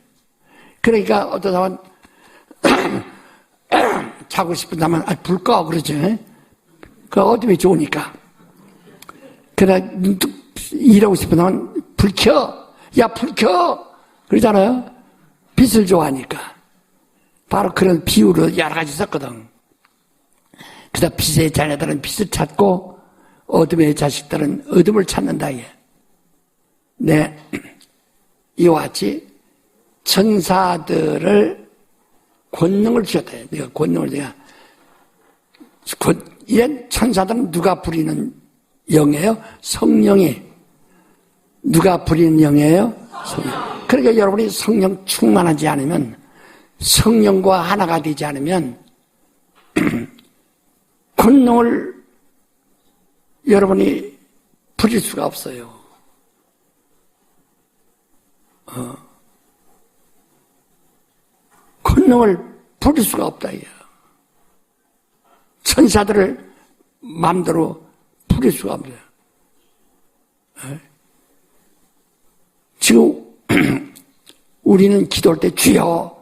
Speaker 2: 그러니까 어떤 사람은 자고 싶은 사람은 불 꺼 그러지. 그 어둠이 좋으니까. 그러나 눈뜨 일하고 싶은 사람은 불 켜. 야, 불 켜. 그러잖아요. 빛을 좋아하니까. 바로 그런 비유로 여러 가지 썼거든. 그래서 빛의 자녀들은 빛을 찾고 어둠의 자식들은 어둠을 찾는다. 네, 이와 같이 천사들을 권능을 주셨다. 내가 권능을 내가 이런 천사들은 누가 부리는 영이에요? 성령이. 누가 부리는 영이에요? 성령. 그러니까 여러분이 성령 충만하지 않으면, 성령과 하나가 되지 않으면 권능을 여러분이 부릴 수가 없어요. 권능을 부릴 수가 없다. 천사들을 마음대로 부릴 수가 없어요. 지금 우리는 기도할 때 주여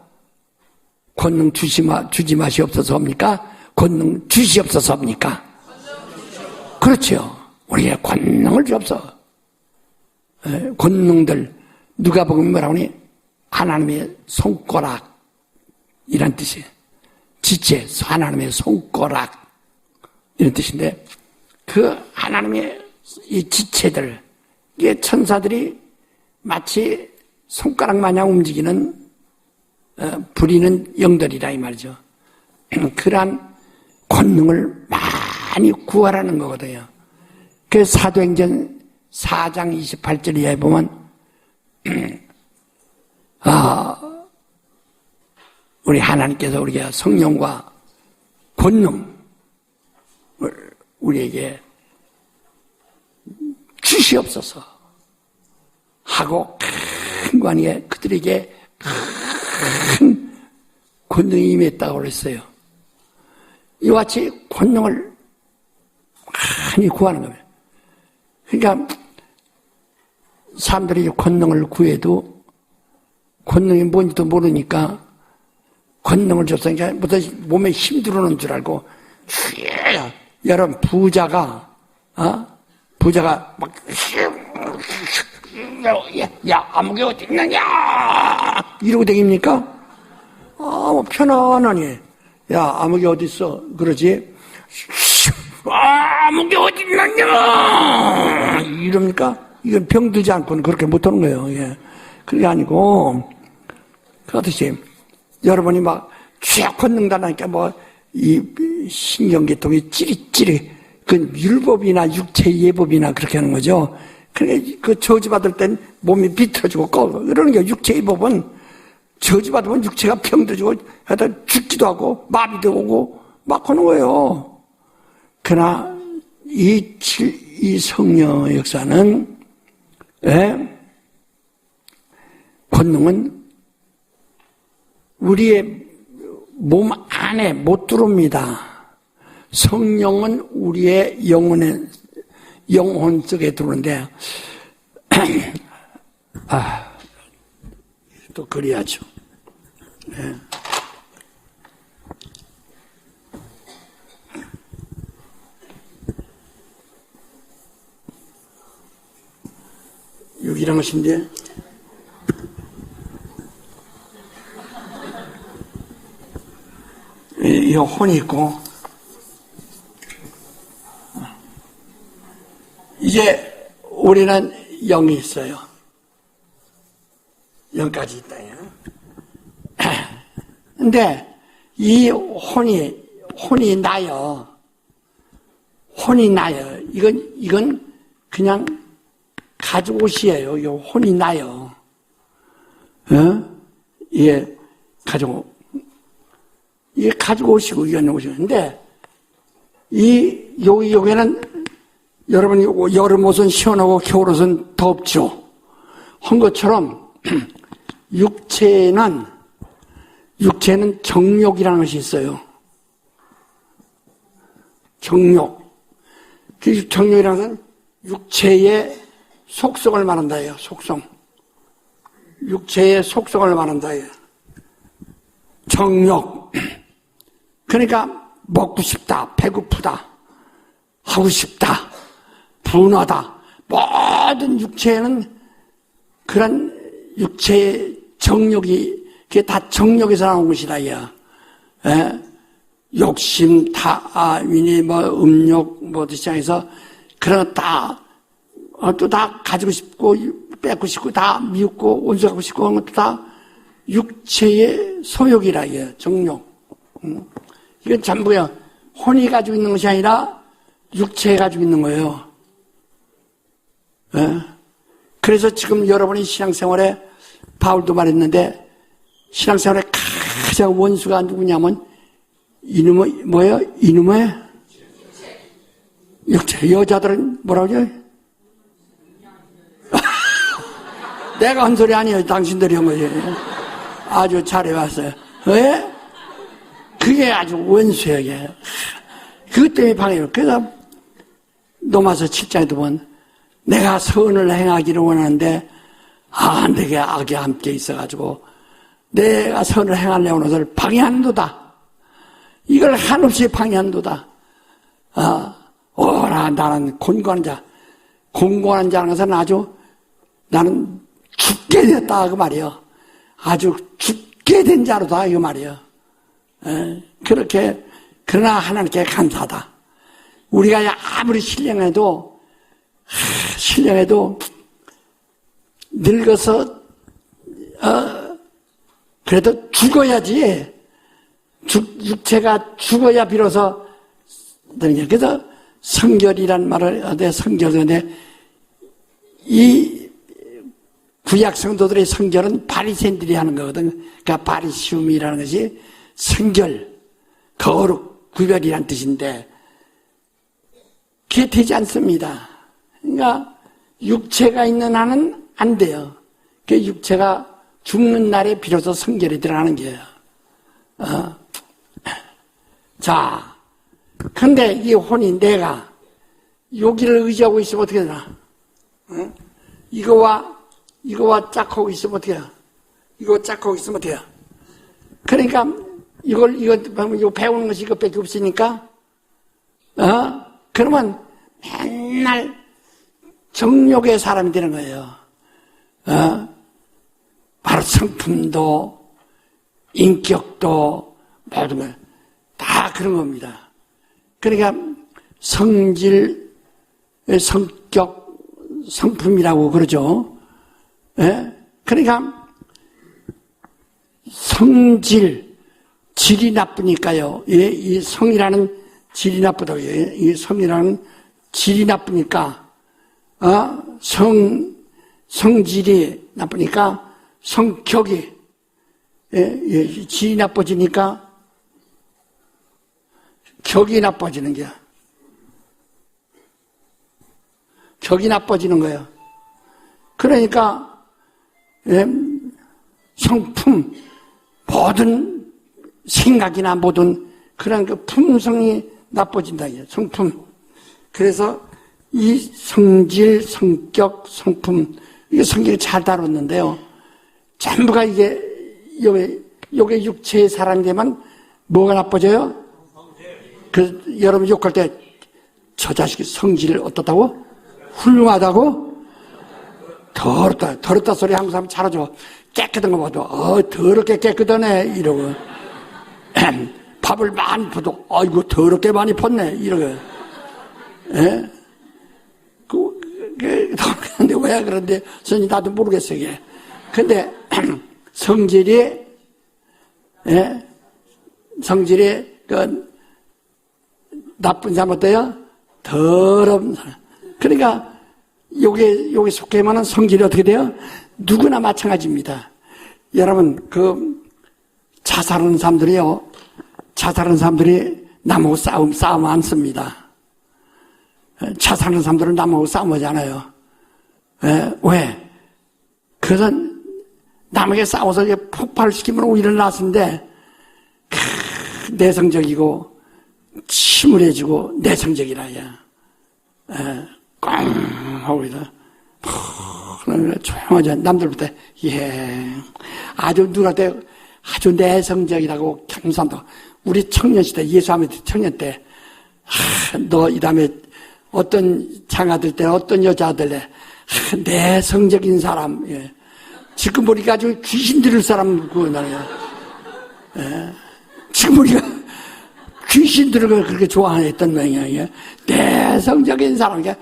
Speaker 2: 권능 주지 마시옵소서입니까? 권능 주시옵소서입니까? 그렇죠. 우리가 권능을 주옵소서. 권능들 누가 보면 뭐라고 하니? 하나님의 손가락 이란 뜻이에요. 지체, 하나님의 손가락 이런 뜻인데 그 하나님의 이 지체들, 이게 천사들이 마치 손가락 마냥 움직이는 부리는 영들이라 이 말이죠. 그러한 권능을 많이 구하라는 거거든요. 그 사도행전 4장 28절 이하에 보면 우리 하나님께서 우리가 성령과 권능을 우리에게 주시옵소서 하고 큰 관계 그들에게 큰 권능이 임했다고 그랬어요. 이와 같이 권능을 많이 구하는 겁니다. 그러니까 사람들이 권능을 구해도 권능이 뭔지도 모르니까 권능을 줬으니까 몸에 힘 들어오는 줄 알고 여러분 부자가 막 야 아무개 어디 있느냐 이러고 다닙니까? 뭐 편안하니 야 아무개 어디 있어 그러지 아무개 어디 있느냐 이럽니까? 이건 병들지 않고는 그렇게 못하는 거예요. 예. 그게 아니고 그렇듯이 여러분이 막 취약 권능다니까 이 신경계통이 찌릿찌릿 그 율법이나 육체 예법이나 그렇게 하는 거죠. 그러니까 그 저주받을 땐 몸이 비틀어지고 그러는 게 육체의 법은 저주받으면 육체가 병들어지고 하여튼 죽기도 하고 마비도 오고 막 하는 거예요. 그러나 이 성령의 역사는 권능은 우리의 몸 안에 못 들어옵니다. 성령은 우리의 영혼 속에 들어오는데 또 그래야죠. 네. 여기란 것인데 이 혼이 있고 이제 우리는 영이 있어요. 영까지 있다. 근데 이 혼이 나요. 혼이 나요. 이건 그냥 가져오시에요. 이 혼이 나요. 이게 가지고 오시고, 이게 오시고. 근데, 여기는, 여러분이 여름 옷은 시원하고 겨울 옷은 덥죠. 한 것처럼, 육체는 정욕이라는 것이 있어요. 정욕. 그 정욕이라는 것은 육체의 속성을 말한다 해요, 속성. 육체의 속성을 말한다. 정욕. 그러니까 먹고 싶다, 배고프다, 하고 싶다, 분하다. 모든 육체에는 그런 육체의 정욕이, 그게 다 정욕에서 나온 것이다. 예? 욕심, 타민이, 음욕, 시장에서 그런 거 다, 또 다 가지고 싶고, 뺏고 싶고, 다 미웃고, 온수하고 싶고, 그런 것도 다 육체의 소욕이라, 예, 정욕. 이건 전부야. 혼이 가지고 있는 것이 아니라 육체가 가지고 있는 거예요. 예? 그래서 지금 여러분이 신앙생활에, 바울도 말했는데, 신앙생활에 가장 원수가 누구냐면, 이놈의, 뭐예요? 이놈의 육체. 여자들은 뭐라고 그러죠? 내가 한 소리 아니에요. 당신들이 한 거지. 아주 잘해왔어요. 왜? 그게 아주 원수예요. 이게. 그것 때문에 방해요. 그래서 로마서 7장에도 보면 내가 선을 행하기를 원하는데 내게 악이 함께 있어가지고 내가 선을 행하려는 것을 방해한도다. 이걸 한없이 방해한도다. 나는 곤고한 자. 곤고한 자라는 것은 아주 나는 죽게 됐다 그 말이에요. 아주 죽게 된 자로다 이 말이에요. 그렇게 그러나 하나님께 감사하다. 우리가 아무리 신령해도 늙어서 그래도 죽어야지. 육체가 죽어야 비로소 그래서 성결이란 말을 하되 성결인데 이 구약 성도들의 성결은 바리새인들이 하는 거거든. 그러니까 바리시움이라는 것이 성결, 거룩, 구별이란 뜻인데 그게 되지 않습니다. 그러니까 육체가 있는 한은 안 돼요. 그 육체가 죽는 날에 비로소 성결이 들어가는 거예요. 자, 근데 이 혼이 내가 여기를 의지하고 있으면 어떻게 되나? 이거와 짝하고 있으면 어떻게 해요? 이거 짝하고 있으면 어떻게 해요? 그러니까 이거 배우는 것이 이것밖에 없으니까 그러면 맨날 정욕의 사람이 되는 거예요. 바로 성품도 인격도 모든 걸 다 그런 겁니다. 그러니까 성질, 성격, 성품이라고 그러죠. 예? 그러니까 성질, 질이 나쁘니까요. 이 성이라는 질이 나쁘다고요. 이 성이라는 질이 나쁘니까 성질이 나쁘니까 성격이 질이 나빠지니까 격이 나빠지는 거야. 격이 나빠지는 거예요. 그러니까 성품, 모든 생각이나 모든 그런 그 품성이 나빠진다. 성품. 그래서 이 성질, 성격, 성품, 이게 성격이 잘 다뤘는데요. 전부가 이게 요게 육체의 사람이 되면 뭐가 나빠져요? 여러분 욕할 때 저 자식이 성질 어떻다고? 훌륭하다고? 더럽다 소리 항상 잘하죠. 깨끗한 거 봐도 더럽게 깨끗하네 이러고 밥을 많이 퍼도 아이고 더럽게 많이 폈네 이러고 근데 왜 그런데 선생님 나도 모르겠어요 이게. 근데 성질이 그 나쁜 사람 어때요? 더러운 사람. 그러니까 요게 속해만한 성질이 어떻게 돼요? 누구나 마찬가지입니다. 여러분 그 자살하는 사람들이 남하고 싸움 안 씁니다. 자살하는 사람들은 남하고 싸움하지 않아요. 왜? 그것은 남에게 싸워서 폭발시키면 오히려 낫는데 내성적이고 침울해지고 내성적이라 야. 꽝 하고 있다. 그러면 조용하죠. 남들보다, 예. 아주 누구한테 아주 내성적이라고 경산도. 우리 청년 시대, 예수하면 청년 때, 너 이 다음에 어떤 장아들 때, 어떤 여자들래, 내성적인 사람, 예. 지금 우리가 아주 귀신 들을 사람, 그거나요. 예. 지금 우리가 귀신 들을 걸 그렇게 좋아했던 모양이야. 예. 내성적인 사람, 예.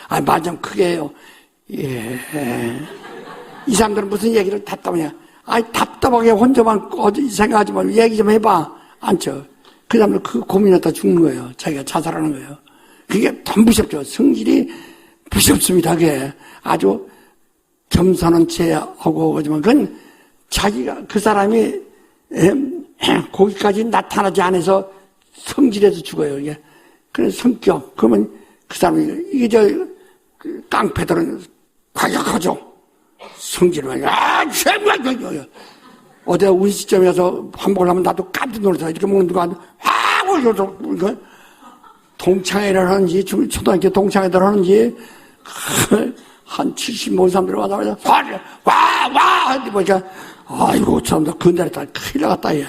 Speaker 2: 아, 말 좀 크게 해요. 예. 이 사람들은 무슨 얘기를 답답하냐. 아니, 답답하게 혼자만 생각하지 말고 얘기 좀 해봐. 앉죠. 그 사람들 그 고민하다 죽는 거예요. 자기가 자살하는 거예요. 그게 더 무섭죠. 성질이 무섭습니다. 그게 아주 겸손한 채 하고 그러지만 그건 자기가 그 사람이 거기까지 나타나지 않아서 성질에서 죽어요. 이게 그런 성격. 그러면 그 사람이 이게 그 깡패들은 과격하죠. 성질을 어디 운시점에서 환복을 하면 나도 깜짝 놀라서 이렇게 먹는 누가 동창회를 하는지 초등학교 동창회들 하는지 한 70모 사람들 와서 와 하는데 보니까 아이고 참나 근날에 다 큰일 나갔다 얘.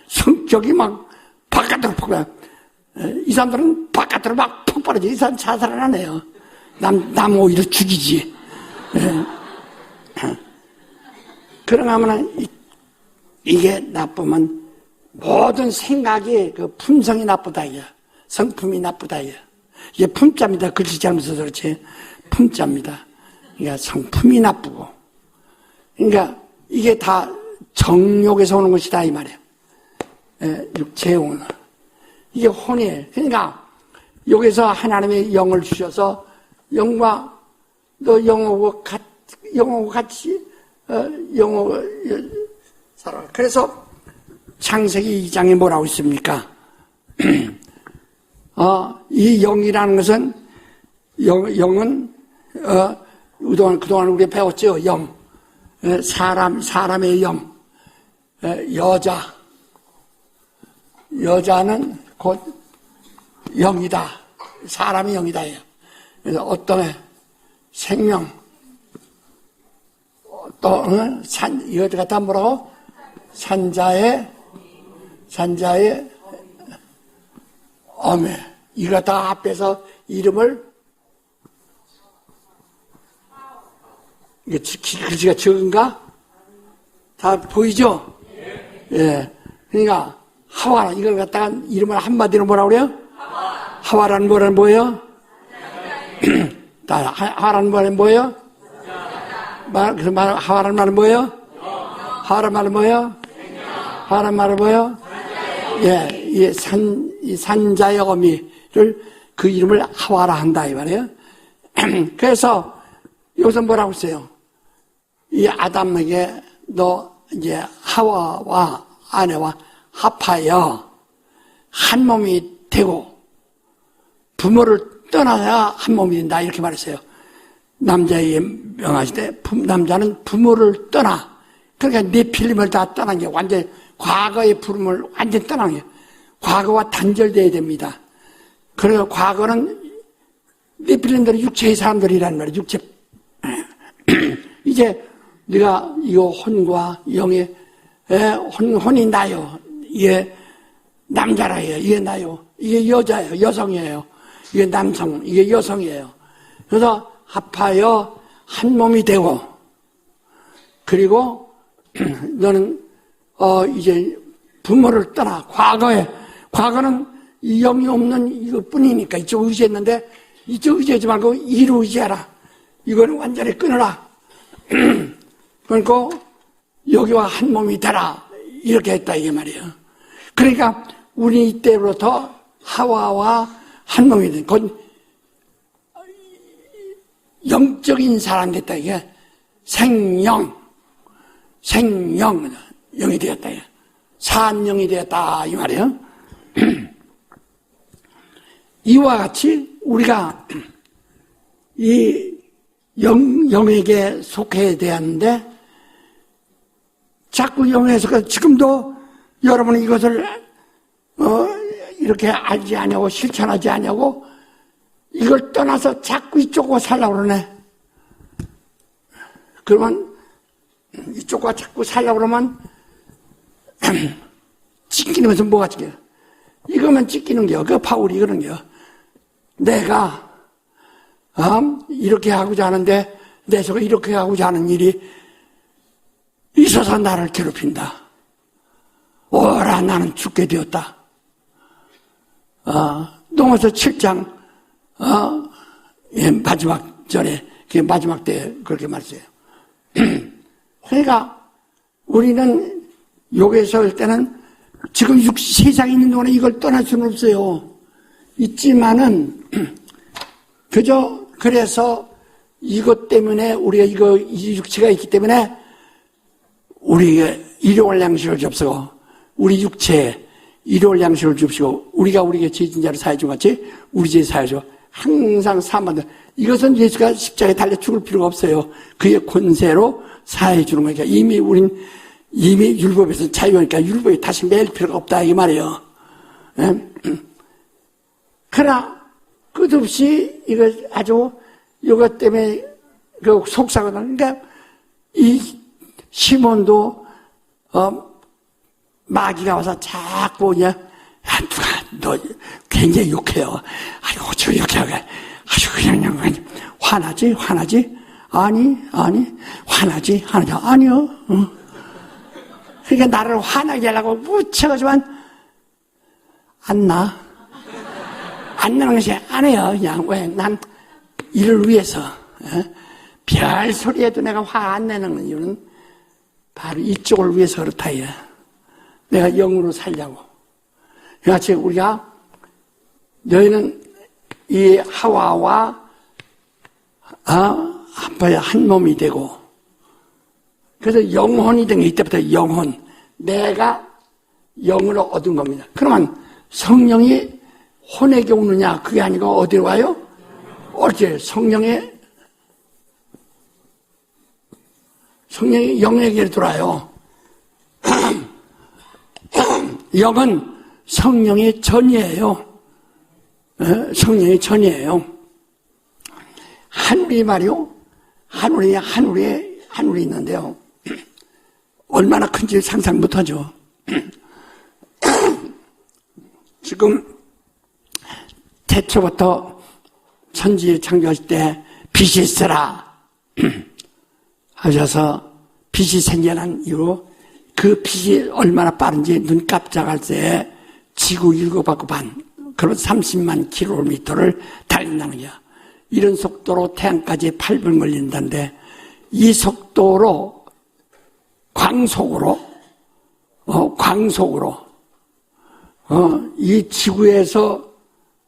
Speaker 2: 성격이 막 바깥으로 폭발. 이 사람들은 바깥으로 막 폭발하지. 이 사람 자살을 안 해요. 남 오히려 죽이지. 그러나 하면 이게 나쁘면 모든 생각이 그 품성이 나쁘다 이게. 성품이 나쁘다 이게. 이게 품자입니다. 글씨 잘못 써서 그렇지. 품자입니다. 그러니까 성품이 나쁘고. 그러니까 이게 다 정욕에서 오는 것이다 이 말이에요. 육체의 혼은. 이게 혼이에요. 그러니까 여기서 하나님의 영을 주셔서 영과 너 영하고 같이 영하고 살아. 그래서 창세기 2장에 뭐라고 있습니까? 이 영이라는 것은 영은 그동안 우리가 배웠죠. 영, 사람의 영, 여자는 곧 영이다. 사람이 영이다. 그래서 어떤 생명, 또 이거 갖다 뭐라고? 산자의 어메. 이거 다 앞에서 이름을 이게 글씨가 적은가? 다 보이죠? 예. 그러니까 하와 이걸 갖다가 이름을 한마디로 뭐라고 그래요? 하와라는 말은 뭐예요? 하와라는 말은 뭐예요? 하와라는 말은 뭐예요? 하와라는 말은 뭐예요? 하와라는 말은 뭐예요? 예, 이 산자의 어미를 그 이름을 하와라 한다 이 말이에요. 그래서 여기서 뭐라고 했어요? 이 아담에게 너 이제 하와와 아내와 합하여 한 몸이 되고 부모를 떠나야 한 몸이 된다 이렇게 말했어요. 남자에게 명하실 때 남자는 부모를 떠나. 그러니까 네필림을 다 떠난 게 완전 과거의 부름을 완전 떠난 게 과거와 단절돼야 됩니다. 그래서 과거는 네필림들은 육체의 사람들이란 말이에요. 육체. 이제 네가 이거 혼과 영의 혼이 나요. 이게 남자라요. 이게 나요. 이게 여자예요. 여성이에요. 이게 남성, 이게 여성이에요. 그래서 합하여 한 몸이 되고, 그리고 너는 이제 부모를 떠나. 과거는 이 영이 없는 이것뿐이니까 이쪽 의지했는데 이쪽 의지하지 말고 이로 의지하라. 이거는 완전히 끊어라. 그러니까 여기와 한 몸이 되라. 이렇게 했다 이게 말이에요. 그러니까 우리 이때부터 하와와 한 몸이 된 건 영적인 사람 됐다 이게. 생영 영이 되었다. 산영이 되었다 이 말이에요. 이와 같이 우리가 이 영에게 속해야 되는데 자꾸 영에서 지금도 여러분은 이것을 이렇게 알지 않냐고 실천하지 않냐고 이걸 떠나서 자꾸 이쪽으로 살려고 그러네. 그러면 이쪽과 자꾸 살려고 그러면 찢기면서 뭐가 찢겨? 이거면 찢기는 겨. 그 바울이 그런 겨. 내가 이렇게 하고자 하는데 내 속에 이렇게 하고자 하는 일이 있어서 나를 괴롭힌다. 오라 나는 죽게 되었다. 로마서 7장 마지막 절에 마지막 때 그렇게 말했어요. 그러니까 우리는 여기에서 할 때는 지금 세상에 있는 동안에 이걸 떠날 수는 없어요. 있지만은 그저 그래서 이것 때문에 우리가 이 육체가 있기 때문에 우리에게 일용할 양식을 줍시고 우리 육체에 일용할 양식을 줍시고 우리가 우리에게 죄진 자를 사해 준 같이 우리 죄 사해 줘. 항상 사함받는 이것은 예수가 십자가에 달려 죽을 필요가 없어요. 그의 권세로 사해 주는 거니까 이미 율법에서 자유하니까 율법에 다시 매일 필요가 없다 이 말이에요. 그러나 끝없이 이거 아주 이것 때문에 그 속상하다. 그러니까 이 시몬도 마귀가 와서 자꾸 그냥 누가 너 굉장히 욕해요. 아이고 저 이렇게 하게 아주 그냥 화나지 아니 화나지 아니요. 그러니까 나를 화나게 하려고 무척하지만 안 나는 것이 안 해요. 그냥 왜 난 이를 위해서 별 소리에도 내가 화 안 내는 이유는 바로 이쪽을 위해서 그렇다. 내가 영으로 살려고. 그렇지 우리가 너희는 이 하와와 한 몸이 되고 그래서 영혼이 된 게 이때부터 영혼 내가 영으로 얻은 겁니다. 그러면 성령이 혼에게 오느냐 그게 아니고 어디로 와요? 어째 성령이 영에게 돌아요. 영은 성령의 전이에요. 성령의 전이에요. 하늘이 말이요. 하늘이 있는데요. 얼마나 큰지 상상 못하죠. 지금 태초부터 천지 창조하실 때 빛이 있어라 하셔서 빛이 생겨난 이후 그 빛이 얼마나 빠른지 눈 깜짝할 새에 지구 7바퀴 반 그런 30만 킬로미터를 달린다는 거야. 이런 속도로 태양까지 8분 걸린다는데 이 속도로 광속으로 이 지구에서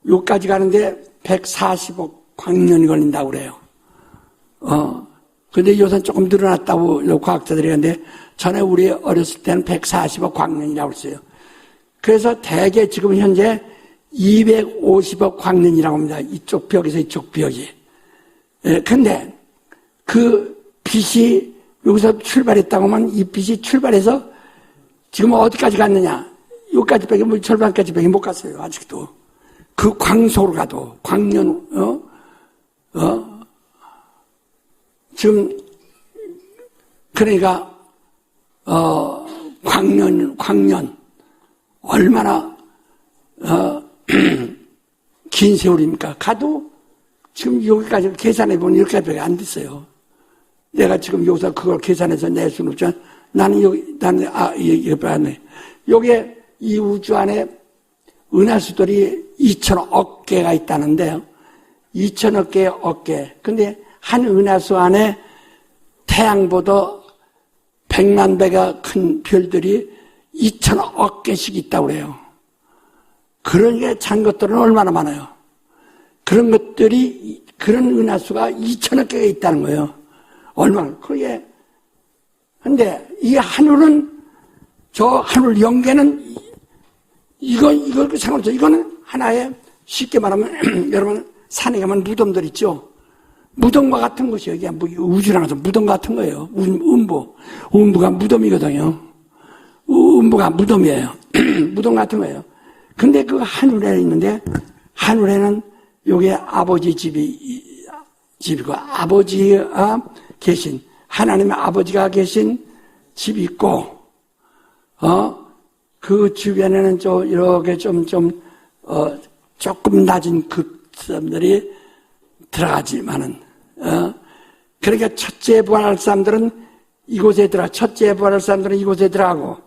Speaker 2: 여기까지 가는데 140억 광년이 걸린다고 그래요. 근데 요새 조금 늘어났다고 과학자들이 하는데 전에 우리 어렸을 때는 140억 광년이라고 했어요. 그래서 대개 지금 현재 250억 광년이라고 합니다. 이쪽 벽에서 이쪽 벽이. 근데 그 빛이 여기서 출발했다고 하면 이 빛이 출발해서 지금 어디까지 갔느냐? 여기까지 빼기 뭐 절반까지 빼기 못 갔어요. 아직도. 그 광속으로 가도 광년 지금 그러니까 광년 얼마나 긴 세월입니까? 가도 지금 여기까지 계산해 보면 여기까지밖에 안 됐어요. 내가 지금 여기서 그걸 계산해서 낼 수는 없지만 나는 이거 안 여기에 이 우주 안에 은하수들이 2천억 개가 있다는데요. 2천억 개의 어깨. 근데 한 은하수 안에 태양보다 100만 배가 큰 별들이 2천억 개씩 있다고 그래요. 그런 게 잔 것들은 얼마나 많아요. 그런 것들이, 그런 은하수가 2천억 개가 있다는 거예요. 얼마나. 그게. 근데 이 하늘은, 저 하늘 영계는 이거 상관없죠. 이거는 하나의 쉽게 말하면 여러분 산에 가면 무덤들 있죠. 무덤과 같은 것이에요. 이게 뭐 우주랑 해서 무덤 같은 거예요. 음부가 무덤이거든요. 음부가 무덤이에요. 무덤 같은 거예요. 근데 그 하늘에 있는데 하늘에는 요게 아버지 집이고, 아버지가 계신, 하나님의 아버지가 계신 집이 있고, 그 주변에는 이렇게 조금 낮은 그 사람들이 들어가지만은, 그러니까 첫째 부활할 사람들은 이곳에 첫째 부활할 사람들은 이곳에 들어가고,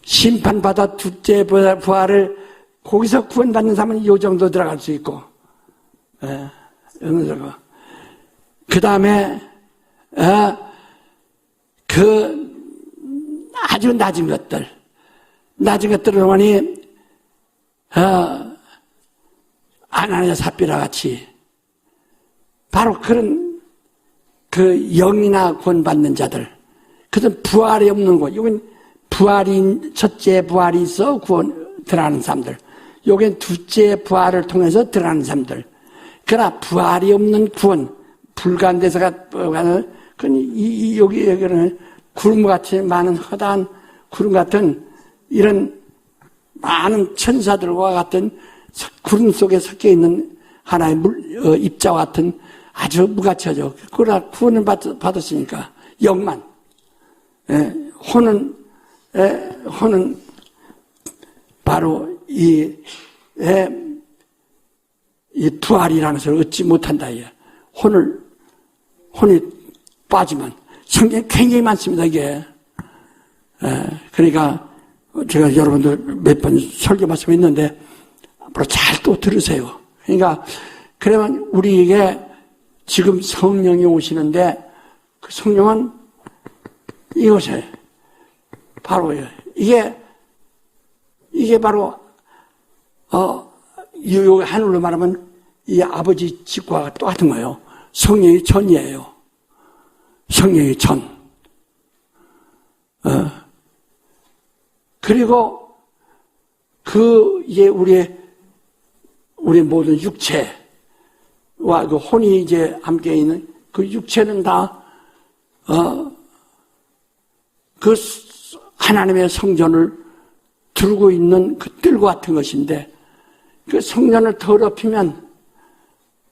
Speaker 2: 심판받아 둘째 부활을 거기서 구원받는 사람은 이 정도 들어갈 수 있고, 그 다음에, 아주 낮은 것들을 보니, 아나니아 삽비라 같이, 바로 그런, 영이나 구원받는 자들, 그것은 부활이 없는 곳, 여긴 첫째 부활이 있어 들어가는 사람들, 여긴 둘째 부활을 통해서 들어가는 사람들, 그러나 부활이 없는 구원, 불가한 데서 가는, 여기는 구름같이 많은 허다한 구름 같은 이런 많은 천사들과 같은 구름 속에 섞여 있는 하나의 입자와 같은 아주 무가치하죠. 그러나 구원을 받았으니까 영만, 혼은 바로 이 부활이라는 것을 얻지 못한다. 혼이 빠지면 성경에 굉장히 많습니다. 이게. 그러니까 제가 여러분들 몇 번 설교 말씀했는데 앞으로 잘 또 들으세요. 그러니까 그러면 우리에게 지금 성령이 오시는데 그 성령은 이것에 바로 이게 바로 요 하늘로 말하면 이 아버지 집과 똑같은 거예요. 성령의 전이에요. 성령의 전. 그리고 이제 우리 모든 육체와 그 혼이 이제 함께 있는 그 육체는 다 그 하나님의 성전을 두르고 있는 그 뜰과 같은 것인데, 그 성전을 더럽히면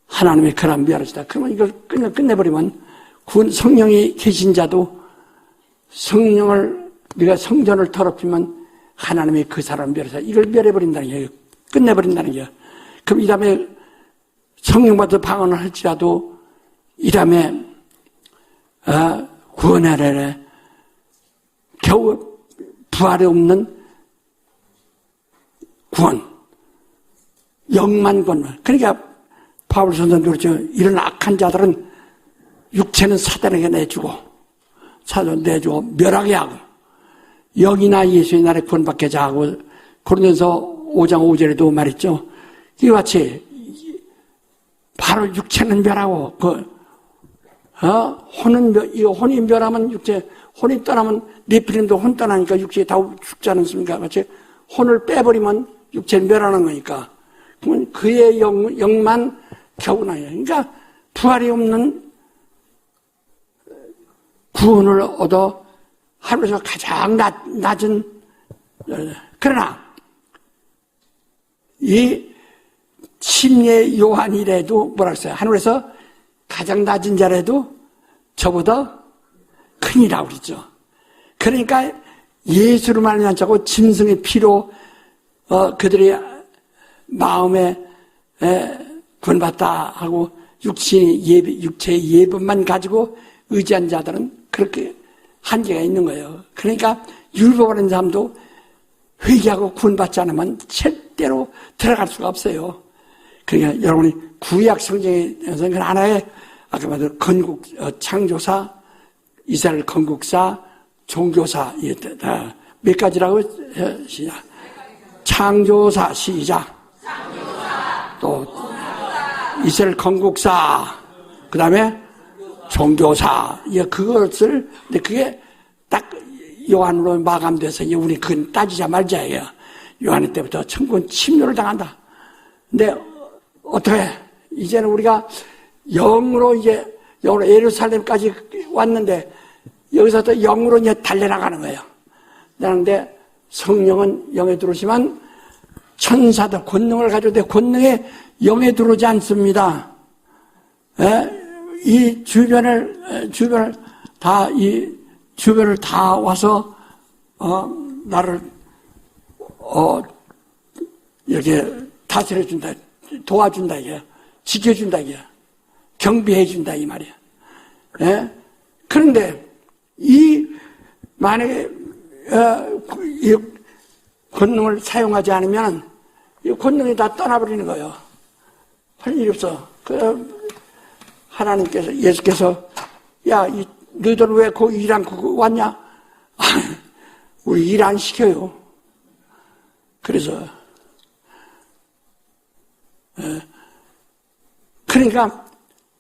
Speaker 2: 하나님의 그런 멸하시다. 그러면 이걸 끝내버리면 성령이 계신 자도 네가 성전을 더럽히면 하나님의 그 사람을 멸하시다. 이걸 멸해버린다는 거예요. 끝내버린다는 거예요. 그럼 이 다음에 성령받아 방언을 할지라도 이 다음에 구원하래래 겨우 부활이 없는 구원, 영만 구원. 그러니까 바울 선생도 그렇죠. 이런 악한 자들은 육체는 사단에게 내주고 멸하게 하고, 영이나 예수의 날에 구원받게 하고, 고린도서 5장 5절에도 말했죠. 이와 같이 바로 육체는 멸하고 혼이 멸하면 육체, 혼이 떠나면 네필림도 혼 떠나니까 육체에 다 죽지 않습니까? 같이 혼을 빼버리면 육체는 멸하는 거니까. 그러면 그의 영만 겨우 나요. 그러니까 부활이 없는 구원을 얻어 하늘에서 가장 낮은, 그러나 이 침례 요한이라도 뭐라 했어요? 하늘에서 가장 낮은 자라도 저보다 큰이라고 그러죠. 그러니까 예수를 말미암아 자고 짐승의 피로 그들의 마음에 구원받다 하고 육체의 예법만 가지고 의지한 자들은 그렇게 한계가 있는 거예요. 그러니까 율법하는 사람도 회개하고 구원받지 않으면 절대로 들어갈 수가 없어요. 그러니까 여러분이 구약 성경에서 하나의 아까 말한 창조사, 이스라엘 건국사, 종교사, 몇 가지라고 시작. 창조사 시작. 또 이스라엘 건국사, 그 다음에 종교사. 그것을 근데 그게 딱 요한으로 마감돼서 우리 그건 따지자 말자예요. 요한 때부터 천군 침노를 당한다. 근데 어떻게 이제는 우리가 영으로 예루살렘까지 왔는데 여기서 또 영으로 이제 달려나가는 거예요. 그런데 성령은 영에 들어오시면 천사들 권능을 가져도 권능에 영에 들어오지 않습니다. 이 주변을 다 와서 나를 이렇게 다스려준다, 도와준다 이게, 지켜준다 이게, 경비해준다 이 말이야. 그런데 만약에 이 권능을 사용하지 않으면 이 권능이 다 떠나버리는 거예요. 할 일이 없어. 하나님께서, 예수께서, 야, 너희들 왜 거기 일 않고 왔냐? 우리 일 안 시켜요. 그래서, 그러니까,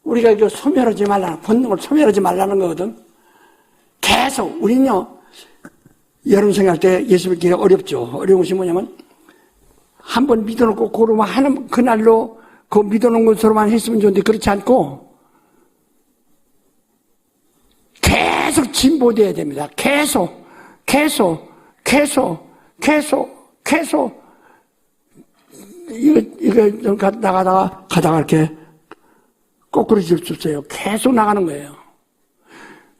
Speaker 2: 우리가 이거 소멸하지 말라는, 권능을 소멸하지 말라는 거거든. 계속, 우리는요, 여러분 생각할 때 예수 믿기가 어렵죠. 어려운 것이 뭐냐면, 한번 믿어놓고, 고로만 하는, 그날로, 그 믿어놓은 것으로만 했으면 좋은데, 그렇지 않고, 계속 진보돼야 됩니다. 계속. 이거 가다가 이렇게 거꾸로 질 수 없어요. 계속 나가는 거예요.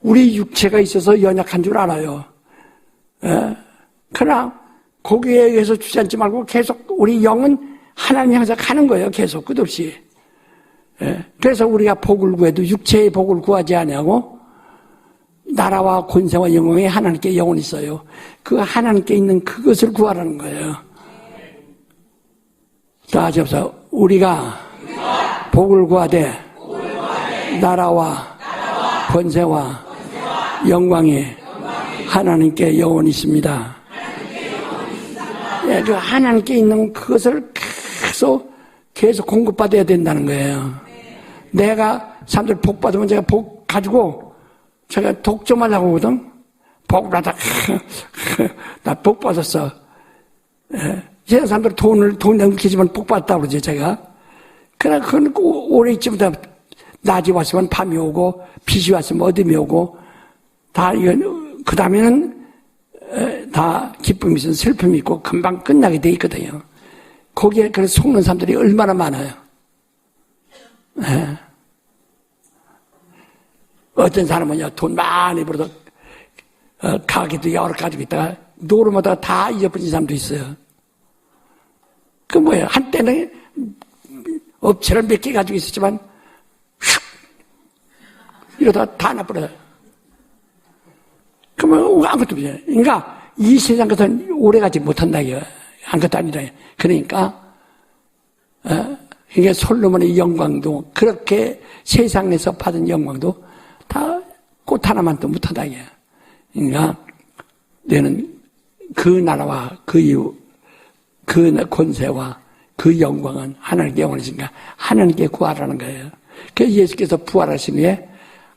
Speaker 2: 우리 육체가 있어서 연약한 줄 알아요. 그러나 거기에 의해서 주저앉지 말고 계속 우리 영은 하나님이 항상 가는 거예요. 계속 끝없이. 그래서 우리가 복을 구해도 육체의 복을 구하지 아니하고 나라와 권세와 영광에 하나님께 영혼이 있어요. 그 하나님께 있는 그것을 구하라는 거예요. 다 하셔서 우리가 복을 구하되 나라와 권세와 영광이 하나님께 영혼이 있습니다. 그 하나님께 있는 그것을 계속 공급받아야 된다는 거예요. 내가 사람들 복 받으면 제가 복 가지고 제가 독 좀 하려고 하거든. 복 받아. 나 복 받았어. 세상 사람들 돈 넘기지만 복 받았다고 그러지, 제가. 그러나 그건 오래 있지부터 낮이 왔으면 밤이 오고, 빛이 왔으면 어둠이 오고, 그 다음에는 다 기쁨이 있으면 슬픔이 있고, 금방 끝나게 돼 있거든요. 거기에 그래서 속는 사람들이 얼마나 많아요. 어떤 사람은요, 돈 많이 벌어도, 가게도 여러 가지고 있다가, 노름하다가 다 잊어버린 사람도 있어요. 그 뭐예요? 한때는 업체를 몇 개 가지고 있었지만, 슉! 이러다가 다 나버려요. 그러면 아무것도 없어요. 그러니까, 이 세상 것은 오래 가지 못한다, 이거. 아무것도 아니라. 그러니까, 이게 솔로몬의 영광도, 그렇게 세상에서 받은 영광도 다 꽃 하나만 도 못하다, 이게. 그러니까, 너는 그 나라와 그 이유, 그 권세와 그 영광은 하나님께 영원하신가 하나님께 구하라는 거예요. 그래서 예수께서 부활하신 후에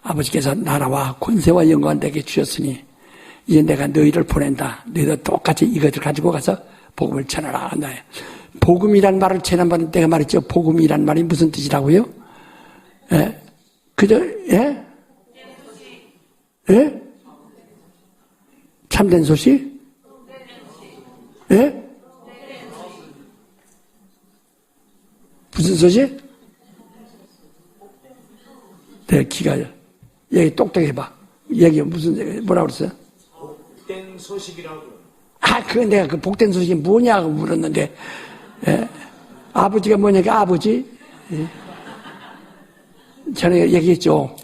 Speaker 2: 아버지께서 나라와 권세와 영광을 내게 주셨으니 이제 내가 너희를 보낸다. 너희도 똑같이 이것을 가지고 가서 복음을 전하라 한다. 복음이란 말을 지난번에 내가 말했죠. 복음이란 말이 무슨 뜻이라고요? 예? 그저 예? 예? 참된 소식? 예? 무슨 소식? 내 기가 얘기 똑똑해봐. 얘기 무슨 뭐라고 그랬어요?
Speaker 3: 복된 소식이라고.
Speaker 2: 그건 내가 그 복된 소식이 뭐냐고 물었는데, 아버지가 뭐냐니까 아버지. 전에 얘기했죠.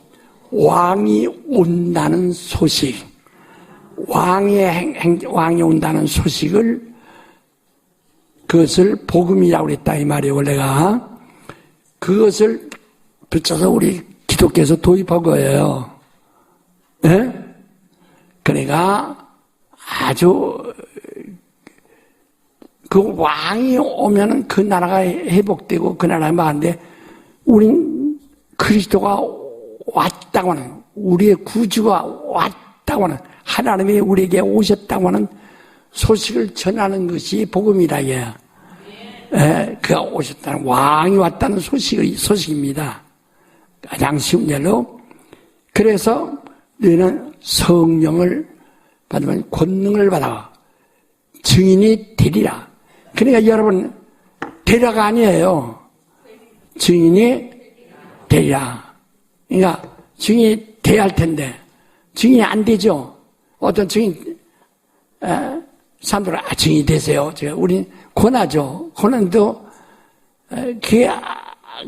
Speaker 2: 왕이 온다는 소식. 왕이 온다는 소식을 그것을 복음이라고 그랬다 이 말이에요. 원래가 그것을 붙여서 우리 기독교에서 도입한 거예요. 그러니까 아주 그 왕이 오면은 그 나라가 회복되고 그 나라가 망하는데 우린 그리스도가 왔다고 하는 우리의 구주가 왔다고 하는 하나님이 우리에게 오셨다고 하는 소식을 전하는 것이 복음이라 해요. 그가 오셨다는 왕이 왔다는 소식입니다. 가장 쉬운 예로 그래서 너희는 성령을 받으면 권능을 받아 증인이 되리라. 그러니까 여러분, 되라가 아니에요. 증인이 되라. 그러니까 증인이 돼야 할 텐데, 증인이 안 되죠. 어떤 증인, 사람들은, 증인이 되세요. 우린 권하죠. 권한도,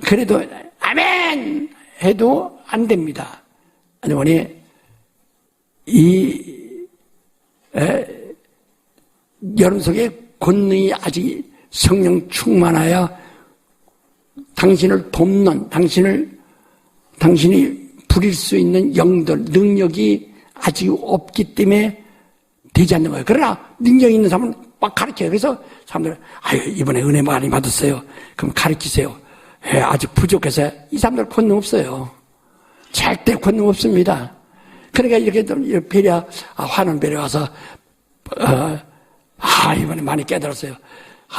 Speaker 2: 그래도, 아멘! 해도 안 됩니다. 아니, 여러분 속에 권능이 아직 성령 충만하여 당신을 돕는, 당신이 부릴 수 있는 영들, 능력이 아직 없기 때문에 되지 않는 거예요. 그러나 능력 있는 사람은 막 가르쳐요. 그래서 사람들은, 이번에 은혜 많이 받았어요. 그럼 가르치세요. 아직 부족해서 이 사람들 권능 없어요. 절대 권능 없습니다. 그러니까 이렇게 배려, 화는 배려 와서, 이번에 많이 깨달았어요.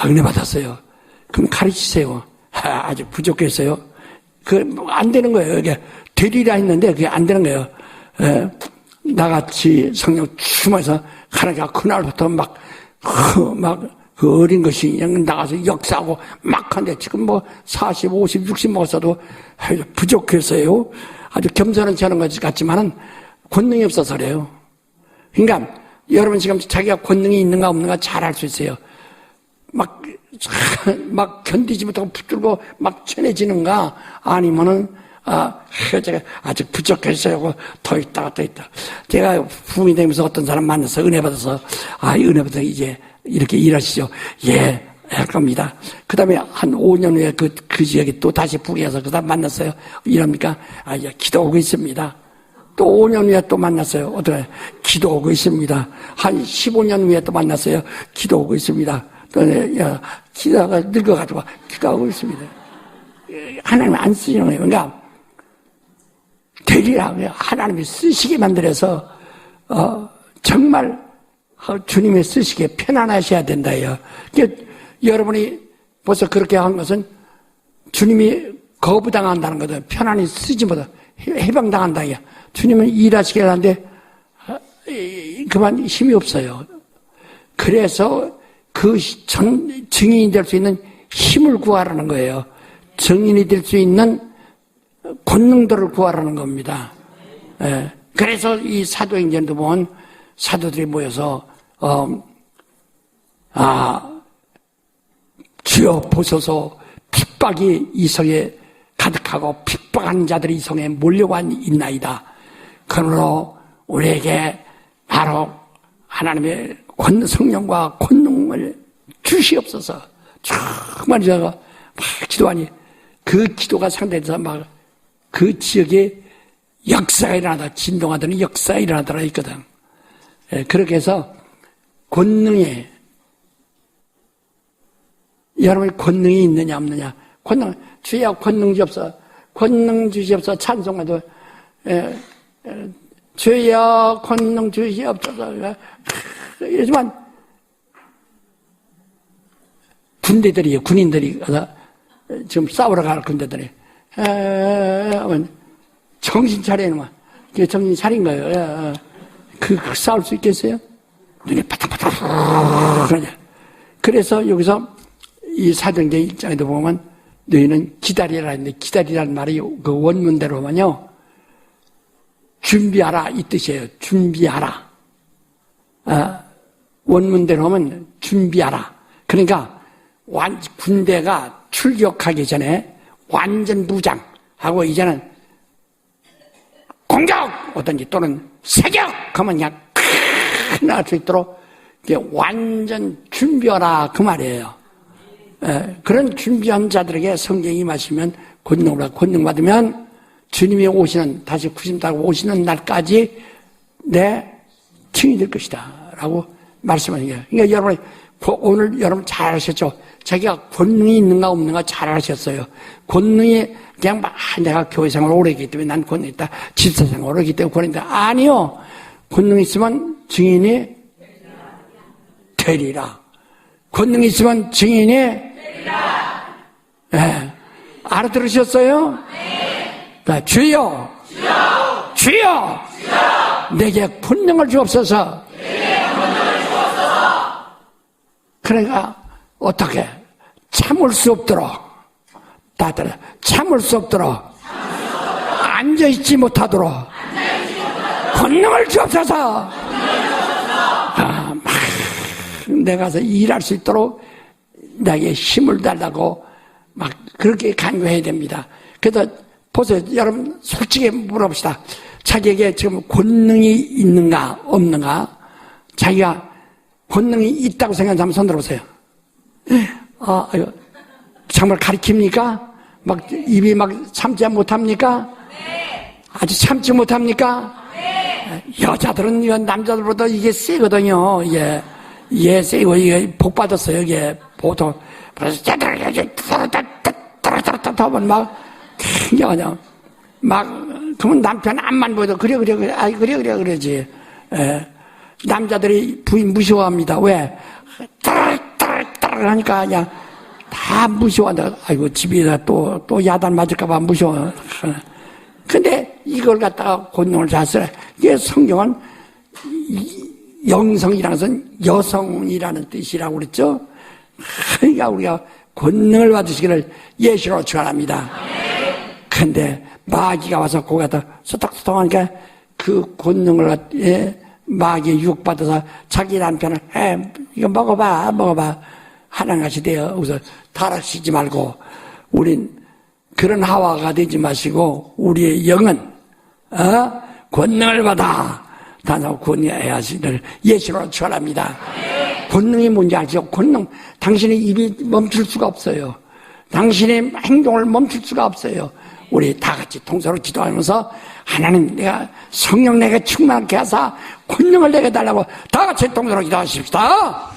Speaker 2: 은혜 받았어요. 그럼 가르치세요. 아직 부족했어요. 안 되는 거예요. 이게 되리라 했는데 그게 안 되는 거예요. 나같이 성령 충만해서 하나님가 그날부터 그 어린 것이 그냥 나가서 역사하고 막 하는데 지금 40, 50, 60 먹었어도 부족해서요. 아주 겸손한 하는 것 같지만은 권능이 없어서 그래요. 그러니까 여러분 지금 자기가 권능이 있는가 없는가 잘 알 수 있어요. 막 견디지 못하고 붙들고 막 천해지는가 아니면은 제가 아직 부족했어요. 더 있다. 제가 부흥이 되면서 어떤 사람 만나서 은혜 받아서 은혜 받아서 이제 이렇게 일하시죠. 예, 할 겁니다. 그 다음에 한 5년 후에 그 지역에 또 다시 부흥해서 그 사람 만났어요. 일합니까? 예, 기도하고 있습니다. 또 5년 후에 또 만났어요. 어떻게? 기도하고 있습니다. 한 15년 후에 또 만났어요. 기도하고 있습니다. 또, 기도가 늙어가지고 기도하고 있습니다. 하나님 안 쓰시는 거예요. 그러니까, 되리라. 하나님이 쓰시게 만들어서, 정말, 주님이 쓰시기에 편안하셔야 된다요. 그러니까 여러분이 벌써 그렇게 한 것은 주님이 거부당한다는 거든 편안히 쓰지 못해 해방당한다. 주님은 일하시게 하는데 그만 힘이 없어요. 그래서 증인이 될 수 있는 힘을 구하라는 거예요. 증인이 될 수 있는 권능들을 구하라는 겁니다. 예. 그래서 이 사도행전도 보면 사도들이 모여서 주여 보소서 핍박이 이 성에 가득하고 핍박하는 자들이 이 성에 몰려와 있나이다. 그러므로 우리에게 바로 하나님의 성령과 권능을 주시옵소서. 정말 제가 막 기도하니 그 기도가 상대해서 막 그 지역에 역사가 일어나다 진동하더니 역사가 일어나더라 있거든. 예, 그렇게 해서 권능에 여러분이 권능이 있느냐 없느냐. 권능 주여 권능 주옵소서. 권능 주시옵소서. 찬송해도 주여 권능 주시옵소서. 이러지만 군대들이요. 군인들이 가서 지금 싸우러 갈 군대들이 정신 차리는 거야. 정신 차린 거예요. 싸울 수 있겠어요? 눈이 바닥바닥 그러냐. 그래서 여기서 이 사도행전 1장에도 보면 너희는 기다리라 했는데 기다리라는 말이 그 원문대로 보면요. 준비하라 이 뜻이에요. 준비하라. 원문대로 하면 준비하라. 그러니까 군대가 출격하기 전에 완전 무장하고 이제는 공격! 어떤지 또는 세격! 하면 그냥 날 수 있도록 완전 준비하라 그 말이에요. 그런 준비한 자들에게 성령이 임하시면 권능 받으면 주님이 오시는 다시 구심 타고 오시는 날까지 내 증인이 될 것이다 라고 말씀하신 거예요. 그러니까 여러분 오늘 여러분 잘 아셨죠? 자기가 권능이 있는가 없는가 잘 아셨어요. 권능이 그냥 내가 교회 생활 오래 했기 때문에 난 권능이 있다. 집사 생활 오래 했기 때문에 권능이 있다. 아니요. 권능이 있으면 증인이 되리라. 권능이 있으면 증인이 되리라. 네. 알아들으셨어요? 네. 주여 주여 내게 권능을 주옵소서. 그러니까 어떻게? 참을 수 없도록. 다들 참을 수 없도록. 앉아있지 못하도록. 권능을 주옵소서. 내가 가서 일할 수 있도록 나에게 힘을 달라고 막 그렇게 강요해야 됩니다. 그래서 보세요. 여러분 솔직히 물어봅시다. 자기에게 지금 권능이 있는가 없는가? 자기가 권능이 있다고 생각하는 사람 손 들어보세요. 정말 가리킵니까? 막 입이 막 참지 못합니까? 아주 참지 못합니까? 여자들은 남자들보다 이게 세거든요. 이게 세고 이게 복 받았어요. 이게 보통 그래서 하면 막 그냥 막 그러면 남편 앞만 보여도 그래 그러지. 남자들이 부인 무시워합니다. 왜? 따르르 하니까 그냥 다 무시워한다. 아이고 집에다 또 야단 맞을까봐 무시워. 근데 이걸 갖다가 권능을 잘 쓰라. 이게 성경은 영성이라는 것은 여성이라는 뜻이라고 그랬죠. 그러니까 우리가 권능을 받으시기를 예시로 축원합니다. 근데 마귀가 와서 거기 갖다 소떡소떡 하니까 그 권능을 마귀에 유혹받아서 자기 남편을 이거 먹어봐 하나같이 되어 그래서 타락시지 말고 우린 그런 하와가 되지 마시고 우리의 영은 권능을 받아 단하고 권능해야 하시기를 예시로 축원합니다. 권능이 뭔지 아시죠? 권능. 당신의 입이 멈출 수가 없어요. 당신의 행동을 멈출 수가 없어요. 우리 다 같이 통서로 기도하면서 하나님 내가 성령 내게 충만하게 하사 권능을 내게 달라고 다 같이 통서로 기도하십시다.